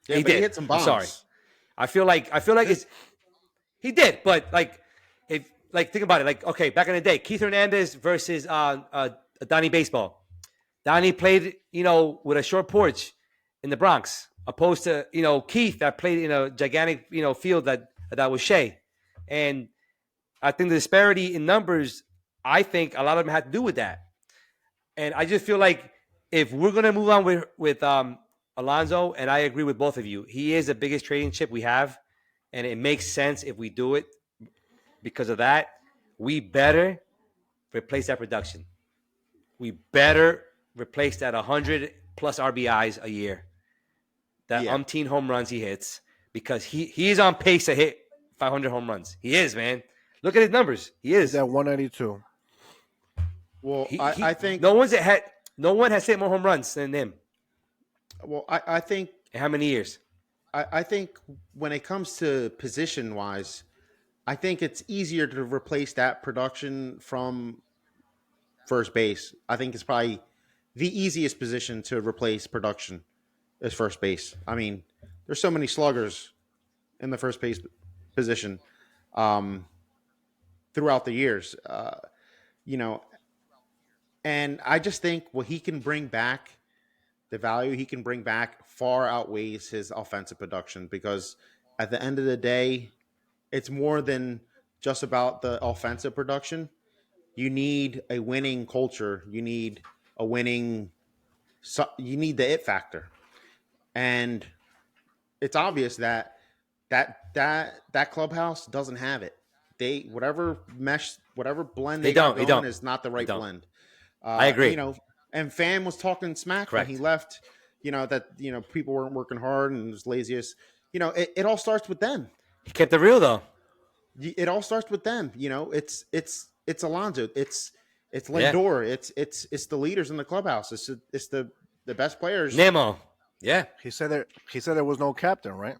[SPEAKER 1] Yeah,
[SPEAKER 2] He
[SPEAKER 1] but
[SPEAKER 2] did.
[SPEAKER 1] he hit some
[SPEAKER 2] I'm
[SPEAKER 1] bombs.
[SPEAKER 2] sorry. I feel like he did, but think about it. Like, okay, back in the day, Keith Hernandez versus Donnie Baseball. Donnie played, with a short porch in the Bronx, opposed to, Keith that played in a gigantic, field that was Shea. And I think the disparity in numbers, I think a lot of them had to do with that. And I just feel like if we're gonna move on with Alonso, and I agree with both of you, he is the biggest trading chip we have, and it makes sense if we do it because of that. We better replace that production. We better replace that 100 plus RBIs a year, that
[SPEAKER 1] Yeah.
[SPEAKER 2] umpteen home runs he hits, because he is on pace to hit 500 home runs. He is, man. Look at his numbers. He is.
[SPEAKER 3] He's at 192.
[SPEAKER 1] Well, I think.
[SPEAKER 2] no one has hit more home runs than him.
[SPEAKER 1] Well, I think.
[SPEAKER 2] In how many years?
[SPEAKER 1] I think when it comes to position wise, I think it's easier to replace that production from first base. I think it's probably the easiest position to replace production is first base. I mean, there's so many sluggers in the first base position throughout the years, you know, and I just think what he can bring back, the value he can bring back, far outweighs his offensive production because at the end of the day, it's more than just about the offensive production. You need a winning culture. You need a winning. You need the it factor. and it's obvious that that clubhouse doesn't have it. They whatever blend
[SPEAKER 2] They
[SPEAKER 1] they got
[SPEAKER 2] don't. They
[SPEAKER 1] going
[SPEAKER 2] don't.
[SPEAKER 1] is not the
[SPEAKER 2] They
[SPEAKER 1] right
[SPEAKER 2] don't.
[SPEAKER 1] blend.
[SPEAKER 2] I agree.
[SPEAKER 1] And Fan was talking smack when he
[SPEAKER 2] Correct.
[SPEAKER 1] left. That people weren't working hard and was laziest. It all starts with them.
[SPEAKER 2] He kept it real though.
[SPEAKER 1] It all starts with them. It's Alonso. It's
[SPEAKER 2] Yeah.
[SPEAKER 1] Lindor. It's the leaders in the clubhouse. It's the best players.
[SPEAKER 2] Nemo. Yeah.
[SPEAKER 3] He said there was no captain, right?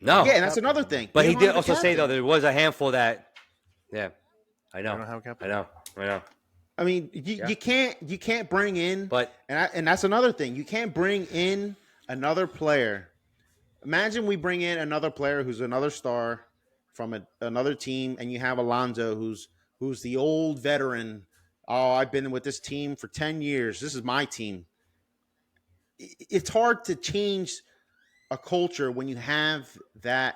[SPEAKER 2] No.
[SPEAKER 1] Yeah, and that's another thing.
[SPEAKER 2] But
[SPEAKER 1] You
[SPEAKER 2] he
[SPEAKER 1] don't
[SPEAKER 2] did
[SPEAKER 1] have a
[SPEAKER 2] also say though
[SPEAKER 1] captain.
[SPEAKER 2] there was a handful that. Yeah. I
[SPEAKER 3] They
[SPEAKER 2] know.
[SPEAKER 3] don't have a
[SPEAKER 2] I
[SPEAKER 3] captain.
[SPEAKER 2] know. I know.
[SPEAKER 1] I mean, you can't bring in,
[SPEAKER 2] But
[SPEAKER 1] and that's another thing. You can't bring in another player. Imagine we bring in another player who's another star from another team, and you have Alonso, who's the old veteran. Oh, I've been with this team for 10 years. This is my team. It's hard to change a culture when you have that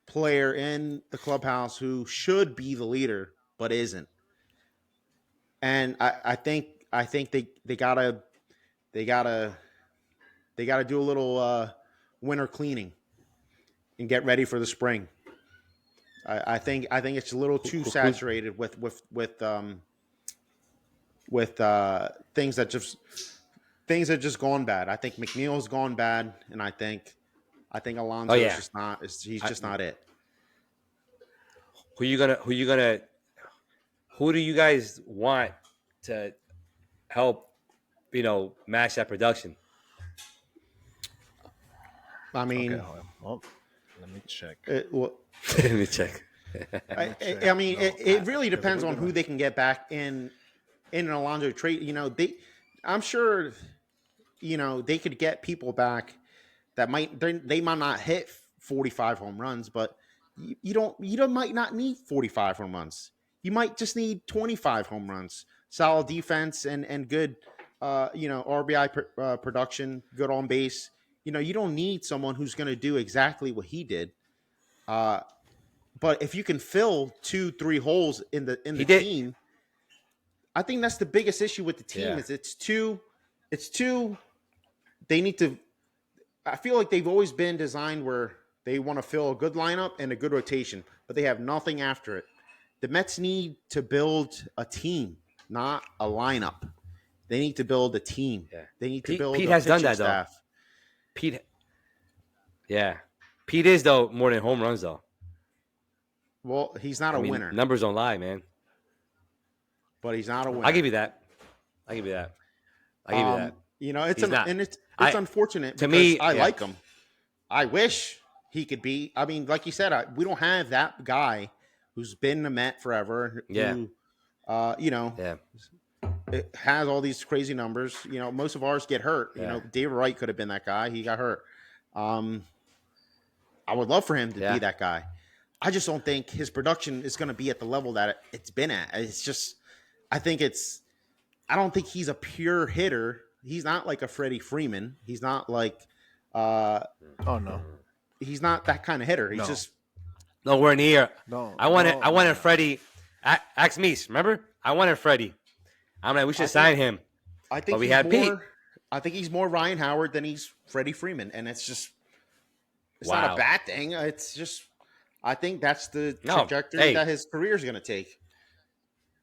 [SPEAKER 1] player in the clubhouse who should be the leader but isn't. And I think they gotta do a little winter cleaning and get ready for the spring. I think it's a little too
[SPEAKER 2] who's
[SPEAKER 1] saturated with things that just gone bad. I think McNeil's gone bad, and I think
[SPEAKER 2] oh
[SPEAKER 1] Alonso is
[SPEAKER 2] yeah.
[SPEAKER 1] just not. He's
[SPEAKER 2] I,
[SPEAKER 1] just not it.
[SPEAKER 2] who do you guys want to help, match that production?
[SPEAKER 1] I
[SPEAKER 3] Okay,
[SPEAKER 1] mean,
[SPEAKER 3] hold on. Well, let me check.
[SPEAKER 1] well,
[SPEAKER 2] Let me check.
[SPEAKER 1] I,
[SPEAKER 3] check.
[SPEAKER 1] I mean,
[SPEAKER 3] No,
[SPEAKER 1] it really
[SPEAKER 3] because
[SPEAKER 1] depends
[SPEAKER 3] we're
[SPEAKER 1] on who
[SPEAKER 3] gonna.
[SPEAKER 1] they can get back in an Alonso trade. I'm sure, they could get people back that they might not hit 45 home runs, but you might not need 45 home runs. You might just need 25 home runs, solid defense and good, RBI production, good on base. You don't need someone who's going to do exactly what he did. Uh, but if you can fill 2-3 holes in the
[SPEAKER 2] He did.
[SPEAKER 1] team, I think that's the biggest issue with the team
[SPEAKER 2] Yeah.
[SPEAKER 1] is it's too. They need to. I feel like they've always been designed where they want to fill a good lineup and a good rotation, but they have nothing after it. The Mets need to build a team, not a lineup. They need to build a team.
[SPEAKER 2] Yeah.
[SPEAKER 1] They need to build
[SPEAKER 2] Pete
[SPEAKER 1] a
[SPEAKER 2] has done
[SPEAKER 1] pitching
[SPEAKER 2] that though.
[SPEAKER 1] staff.
[SPEAKER 2] Pete. Yeah. Pete is though more than home runs though.
[SPEAKER 1] Well, he's not
[SPEAKER 2] I
[SPEAKER 1] a
[SPEAKER 2] mean,
[SPEAKER 1] winner,
[SPEAKER 2] numbers don't lie, man.
[SPEAKER 1] but he's not a winner.
[SPEAKER 2] I'll give you that. I'll give you that. I'll give you that.
[SPEAKER 1] It's
[SPEAKER 2] He's not.
[SPEAKER 1] it's
[SPEAKER 2] I
[SPEAKER 1] unfortunate
[SPEAKER 2] to
[SPEAKER 1] because
[SPEAKER 2] me,
[SPEAKER 1] I
[SPEAKER 2] yeah.
[SPEAKER 1] like him. I wish he could be. I mean, like you said, we don't have that guy who's been a Met forever.
[SPEAKER 2] Yeah.
[SPEAKER 1] Who,
[SPEAKER 2] Yeah.
[SPEAKER 1] it has all these crazy numbers. Most of ours get hurt.
[SPEAKER 2] Yeah.
[SPEAKER 1] David Wright could have been that guy. He got hurt. I would love for him to
[SPEAKER 2] Yeah.
[SPEAKER 1] be that guy. I just don't think his production is going to be at the level that it's been at. It's just, I don't think he's a pure hitter. He's not like a Freddie Freeman. He's not like,
[SPEAKER 3] Oh no,
[SPEAKER 1] he's not that kind of hitter. He's
[SPEAKER 3] No.
[SPEAKER 1] just,
[SPEAKER 2] Nowhere near.
[SPEAKER 3] no.
[SPEAKER 2] I wanted.
[SPEAKER 3] no,
[SPEAKER 2] I wanted
[SPEAKER 3] no.
[SPEAKER 2] Freddie. Ask Meese. Remember? I wanted Freddie. I'm like, we should
[SPEAKER 1] I
[SPEAKER 2] sign
[SPEAKER 1] think-
[SPEAKER 2] him.
[SPEAKER 1] I think
[SPEAKER 2] But we
[SPEAKER 1] he's
[SPEAKER 2] had Pete.
[SPEAKER 1] more, I think he's more Ryan Howard than he's Freddie Freeman. And it's not
[SPEAKER 2] Wow.
[SPEAKER 1] a bad thing. It's just, I think that's the
[SPEAKER 2] No,
[SPEAKER 1] trajectory
[SPEAKER 2] hey.
[SPEAKER 1] that his career is going to take.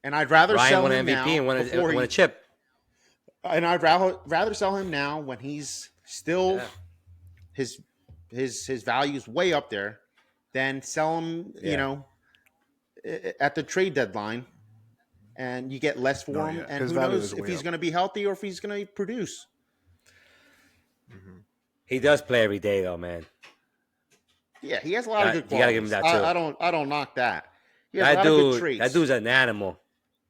[SPEAKER 1] And I'd rather
[SPEAKER 2] Ryan
[SPEAKER 1] sell
[SPEAKER 2] won
[SPEAKER 1] him
[SPEAKER 2] MVP
[SPEAKER 1] now
[SPEAKER 2] and won
[SPEAKER 1] before
[SPEAKER 2] a chip.
[SPEAKER 1] and I'd rather sell him now when he's still
[SPEAKER 2] Yeah.
[SPEAKER 1] his value's way up there than sell him,
[SPEAKER 2] Yeah.
[SPEAKER 1] at the trade deadline, and you get less for
[SPEAKER 3] No,
[SPEAKER 1] him.
[SPEAKER 3] yeah.
[SPEAKER 1] And
[SPEAKER 3] His
[SPEAKER 1] who
[SPEAKER 3] value
[SPEAKER 1] knows
[SPEAKER 3] is
[SPEAKER 1] if
[SPEAKER 3] way
[SPEAKER 1] he's
[SPEAKER 3] up.
[SPEAKER 1] going to be healthy or if he's going to produce.
[SPEAKER 2] He does play every day, though, man.
[SPEAKER 1] Yeah, he has a lot of good
[SPEAKER 2] You gotta give him
[SPEAKER 1] qualities.
[SPEAKER 2] that, too.
[SPEAKER 1] I don't knock that. He has a lot of good traits.
[SPEAKER 2] That dude's an animal.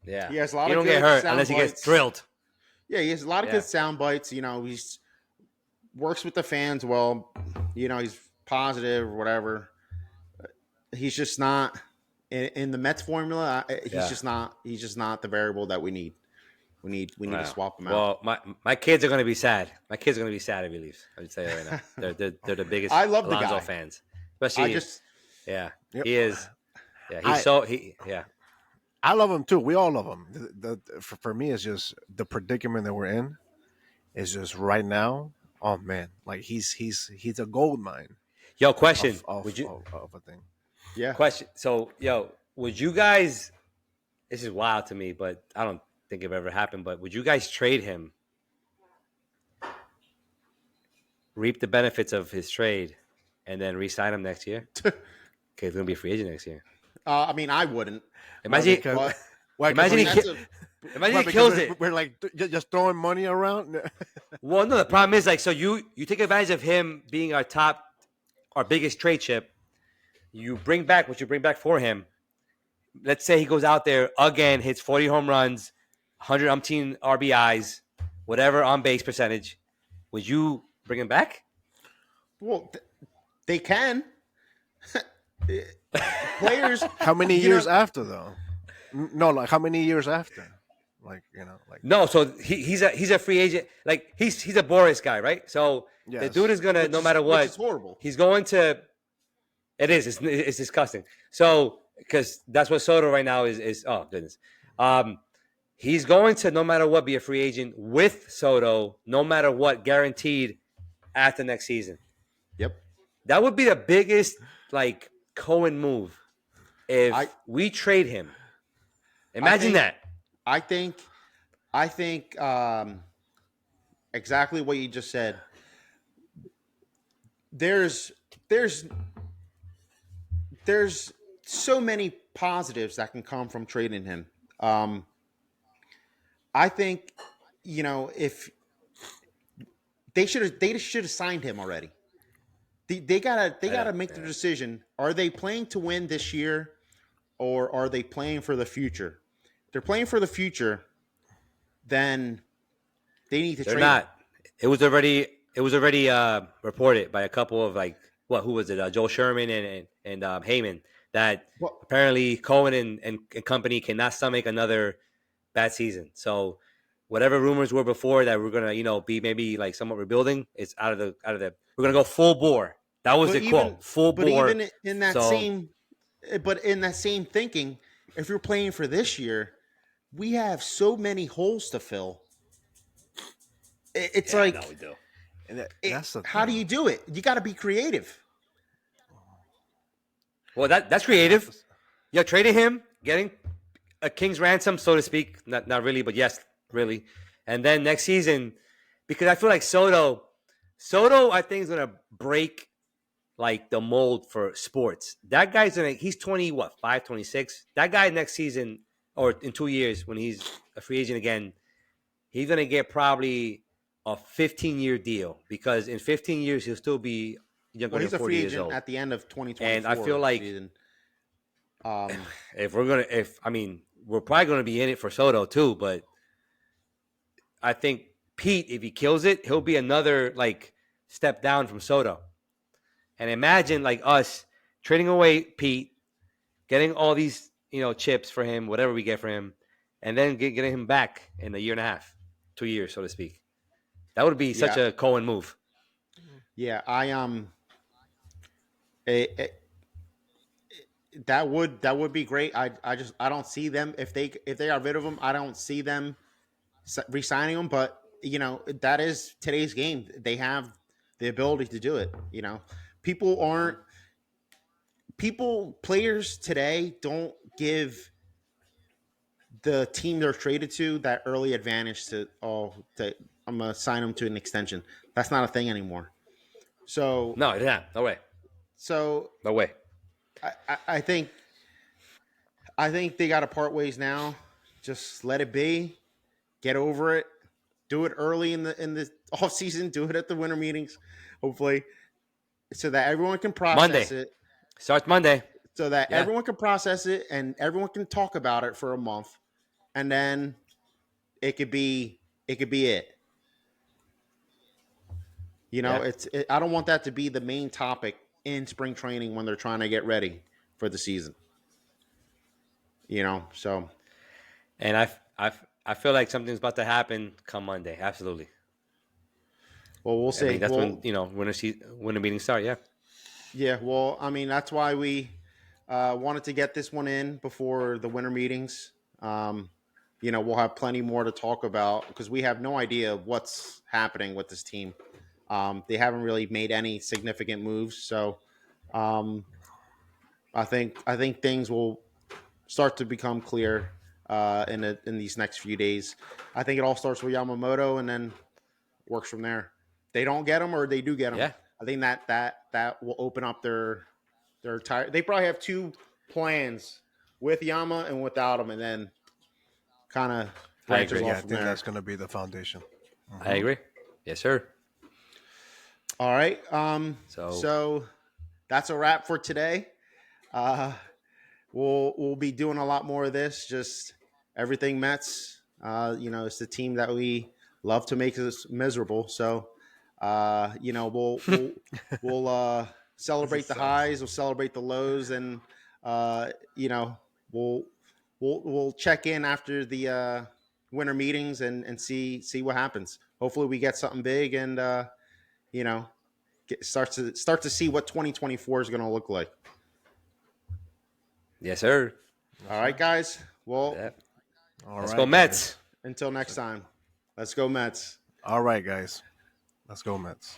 [SPEAKER 2] Yeah.
[SPEAKER 1] He has a lot
[SPEAKER 2] He
[SPEAKER 1] of
[SPEAKER 2] don't
[SPEAKER 1] good
[SPEAKER 2] get hurt
[SPEAKER 1] sound
[SPEAKER 2] unless he gets
[SPEAKER 1] bites.
[SPEAKER 2] drilled.
[SPEAKER 1] Yeah, he has a lot of
[SPEAKER 2] Yeah.
[SPEAKER 1] good sound bites. He's works with the fans well. He's positive or whatever. He's just not in the Mets formula. He's
[SPEAKER 2] Yeah.
[SPEAKER 1] just not. He's just not the variable that we need. We need to
[SPEAKER 2] Wow.
[SPEAKER 1] swap him out.
[SPEAKER 2] Well, my kids are gonna be sad. My kids are gonna be sad if he leaves. I'll just tell you right now. They're the biggest
[SPEAKER 1] I love the
[SPEAKER 2] Alonso
[SPEAKER 1] guy.
[SPEAKER 2] fans. Especially,
[SPEAKER 1] Yep.
[SPEAKER 2] he is. Yeah, yeah.
[SPEAKER 3] I love him too. We all love him. For me, it's just the predicament that we're in. Is just right now. Oh man, like he's a gold mine
[SPEAKER 2] Yo, question. Would you
[SPEAKER 3] of a thing.
[SPEAKER 1] Yeah.
[SPEAKER 2] question? So, yo, would you guys? This is wild to me, but I don't think it ever happened. But would you guys trade him, reap the benefits of his trade, and then re-sign him next year? Okay, he's gonna be a free agent next year.
[SPEAKER 1] I mean, I wouldn't.
[SPEAKER 2] Imagine,
[SPEAKER 3] Because
[SPEAKER 1] But
[SPEAKER 3] why?
[SPEAKER 2] imagine
[SPEAKER 1] I
[SPEAKER 2] he,
[SPEAKER 1] mean,
[SPEAKER 2] ki-
[SPEAKER 1] that's a
[SPEAKER 2] imagine
[SPEAKER 3] Why,
[SPEAKER 2] he kills
[SPEAKER 3] because
[SPEAKER 2] it.
[SPEAKER 3] we're like just throwing money around.
[SPEAKER 2] Well, no, the problem is like, so you take advantage of him being our biggest trade chip. You bring back what you bring back for him. Let's say he goes out there again, hits 40 home runs, 100 umpteen RBIs, whatever on base percentage. Would you bring him back?
[SPEAKER 1] well, they can. Players,
[SPEAKER 3] How many
[SPEAKER 1] you
[SPEAKER 3] years
[SPEAKER 1] know,
[SPEAKER 3] after though? No, like how many years after? Like like
[SPEAKER 2] No, so he's a free agent. Like he's a Boris guy, right? So the
[SPEAKER 3] yes.
[SPEAKER 2] dude is gonna no matter
[SPEAKER 1] which is
[SPEAKER 2] what,
[SPEAKER 1] horrible.
[SPEAKER 2] he's going to. It is. It's disgusting. So because that's what Soto right now is. Oh goodness. He's going to no matter what be a free agent with Soto, no matter what, guaranteed after next season.
[SPEAKER 1] Yep.
[SPEAKER 2] That would be the biggest like Cohen move if
[SPEAKER 1] I
[SPEAKER 2] we trade him. Imagine
[SPEAKER 1] think-
[SPEAKER 2] that.
[SPEAKER 1] I think exactly what you just said. There's so many positives that can come from trading him. I think, if they should have signed him already. They gotta make the decision. Are they playing to win this year, or are they playing for the future? If they're playing for the future, then they need to
[SPEAKER 2] They're
[SPEAKER 1] trade
[SPEAKER 2] not.
[SPEAKER 1] him.
[SPEAKER 2] It was already reported by a couple of like who was it? Joel Sherman and Heyman that
[SPEAKER 1] Well,
[SPEAKER 2] apparently Cohen and company cannot stomach another bad season. So whatever rumors were before that we're gonna be maybe like somewhat rebuilding, it's out of the we're gonna go full bore. That was the quote, full
[SPEAKER 1] but
[SPEAKER 2] bore.
[SPEAKER 1] even in that
[SPEAKER 2] So-
[SPEAKER 1] same thinking, if you're playing for this year, we have so many holes to fill. It's like,
[SPEAKER 2] no, we do.
[SPEAKER 3] And
[SPEAKER 1] that's
[SPEAKER 3] that's the
[SPEAKER 1] how do
[SPEAKER 3] thing.
[SPEAKER 1] you do it? You got to be creative.
[SPEAKER 2] Well, that's creative. You're trading him, getting a king's ransom, so to speak. Not really, but yes, really. And then next season, because I feel like Soto, I think is gonna break like the mold for sports. That guy's he's 20, 26. That guy next season or in 2 years when he's a free agent again, he's gonna get probably a 15-year deal because in 15 years he'll still be younger
[SPEAKER 1] Well, he's
[SPEAKER 2] than
[SPEAKER 1] a
[SPEAKER 2] 40
[SPEAKER 1] free
[SPEAKER 2] years
[SPEAKER 1] agent
[SPEAKER 2] old.
[SPEAKER 1] at the end of 2024.
[SPEAKER 2] And I feel like
[SPEAKER 1] season.
[SPEAKER 2] We're probably gonna be in it for Soto too, but I think Pete, if he kills it, he'll be another like step down from Soto. And imagine like us trading away Pete, getting all these chips for him, whatever we get for him, and then getting him back in a year and a half, 2 years, so to speak. That would be such a Cohen move.
[SPEAKER 1] Yeah, that would be great. I don't see them if they got rid of him. I don't see them re-signing him. But that is today's game. They have the ability to do it. Players today don't give the team they're traded to that early advantage to I'm gonna sign them to an extension. That's not a thing anymore. So
[SPEAKER 2] No, yeah, no way,
[SPEAKER 1] so
[SPEAKER 2] no way.
[SPEAKER 1] I think they got to part ways now. Just let it be. Get over it. Do it early in the off season. Do it at the winter meetings, hopefully, so that everyone can process it.
[SPEAKER 2] Starts Monday.
[SPEAKER 1] So that everyone can process it and everyone can talk about it for a month, and then it could be it. I don't want that to be the main topic in spring training when they're trying to get ready for the season. So.
[SPEAKER 2] And I feel like something's about to happen come Monday. Absolutely.
[SPEAKER 1] Well, we'll see.
[SPEAKER 2] I mean, that's when winter meetings start. Yeah.
[SPEAKER 1] Yeah. Well, I mean, that's why we wanted to get this one in before the winter meetings. We'll have plenty more to talk about because we have no idea what's happening with this team. They haven't really made any significant moves, so um, I think things will start to become clear in these next few days. I think it all starts with Yamamoto and then works from there. They don't get him or they do get him.
[SPEAKER 2] Yeah,
[SPEAKER 1] I think that will open up their tire. They probably have two plans with Yama and without him, and then kind of
[SPEAKER 2] I
[SPEAKER 1] branches
[SPEAKER 2] agree.
[SPEAKER 3] Yeah,
[SPEAKER 1] off
[SPEAKER 3] I
[SPEAKER 1] from
[SPEAKER 3] think
[SPEAKER 1] there.
[SPEAKER 3] that's going to be the foundation.
[SPEAKER 2] I
[SPEAKER 3] Hmm.
[SPEAKER 2] agree. Yes, sir.
[SPEAKER 1] All right.
[SPEAKER 2] So
[SPEAKER 1] So that's a wrap for today. Uh, we'll be doing a lot more of this. Just everything Mets. It's the team that we love to make us miserable. So, we'll celebrate the
[SPEAKER 3] Sucks.
[SPEAKER 1] highs, we'll celebrate the lows, and uh, you know, we'll we'll check in after the winter meetings and see what happens. Hopefully, we get something big and you know start to see what 2024 is going to look like.
[SPEAKER 2] yes, sir.
[SPEAKER 3] Yes,
[SPEAKER 1] All right,
[SPEAKER 3] sir.
[SPEAKER 1] guys. Well,
[SPEAKER 2] Yeah.
[SPEAKER 3] All
[SPEAKER 2] Let's go
[SPEAKER 3] right,
[SPEAKER 2] Mets.
[SPEAKER 3] guys.
[SPEAKER 1] until next time, let's go Mets.
[SPEAKER 3] All right, guys. Let's go, Mets.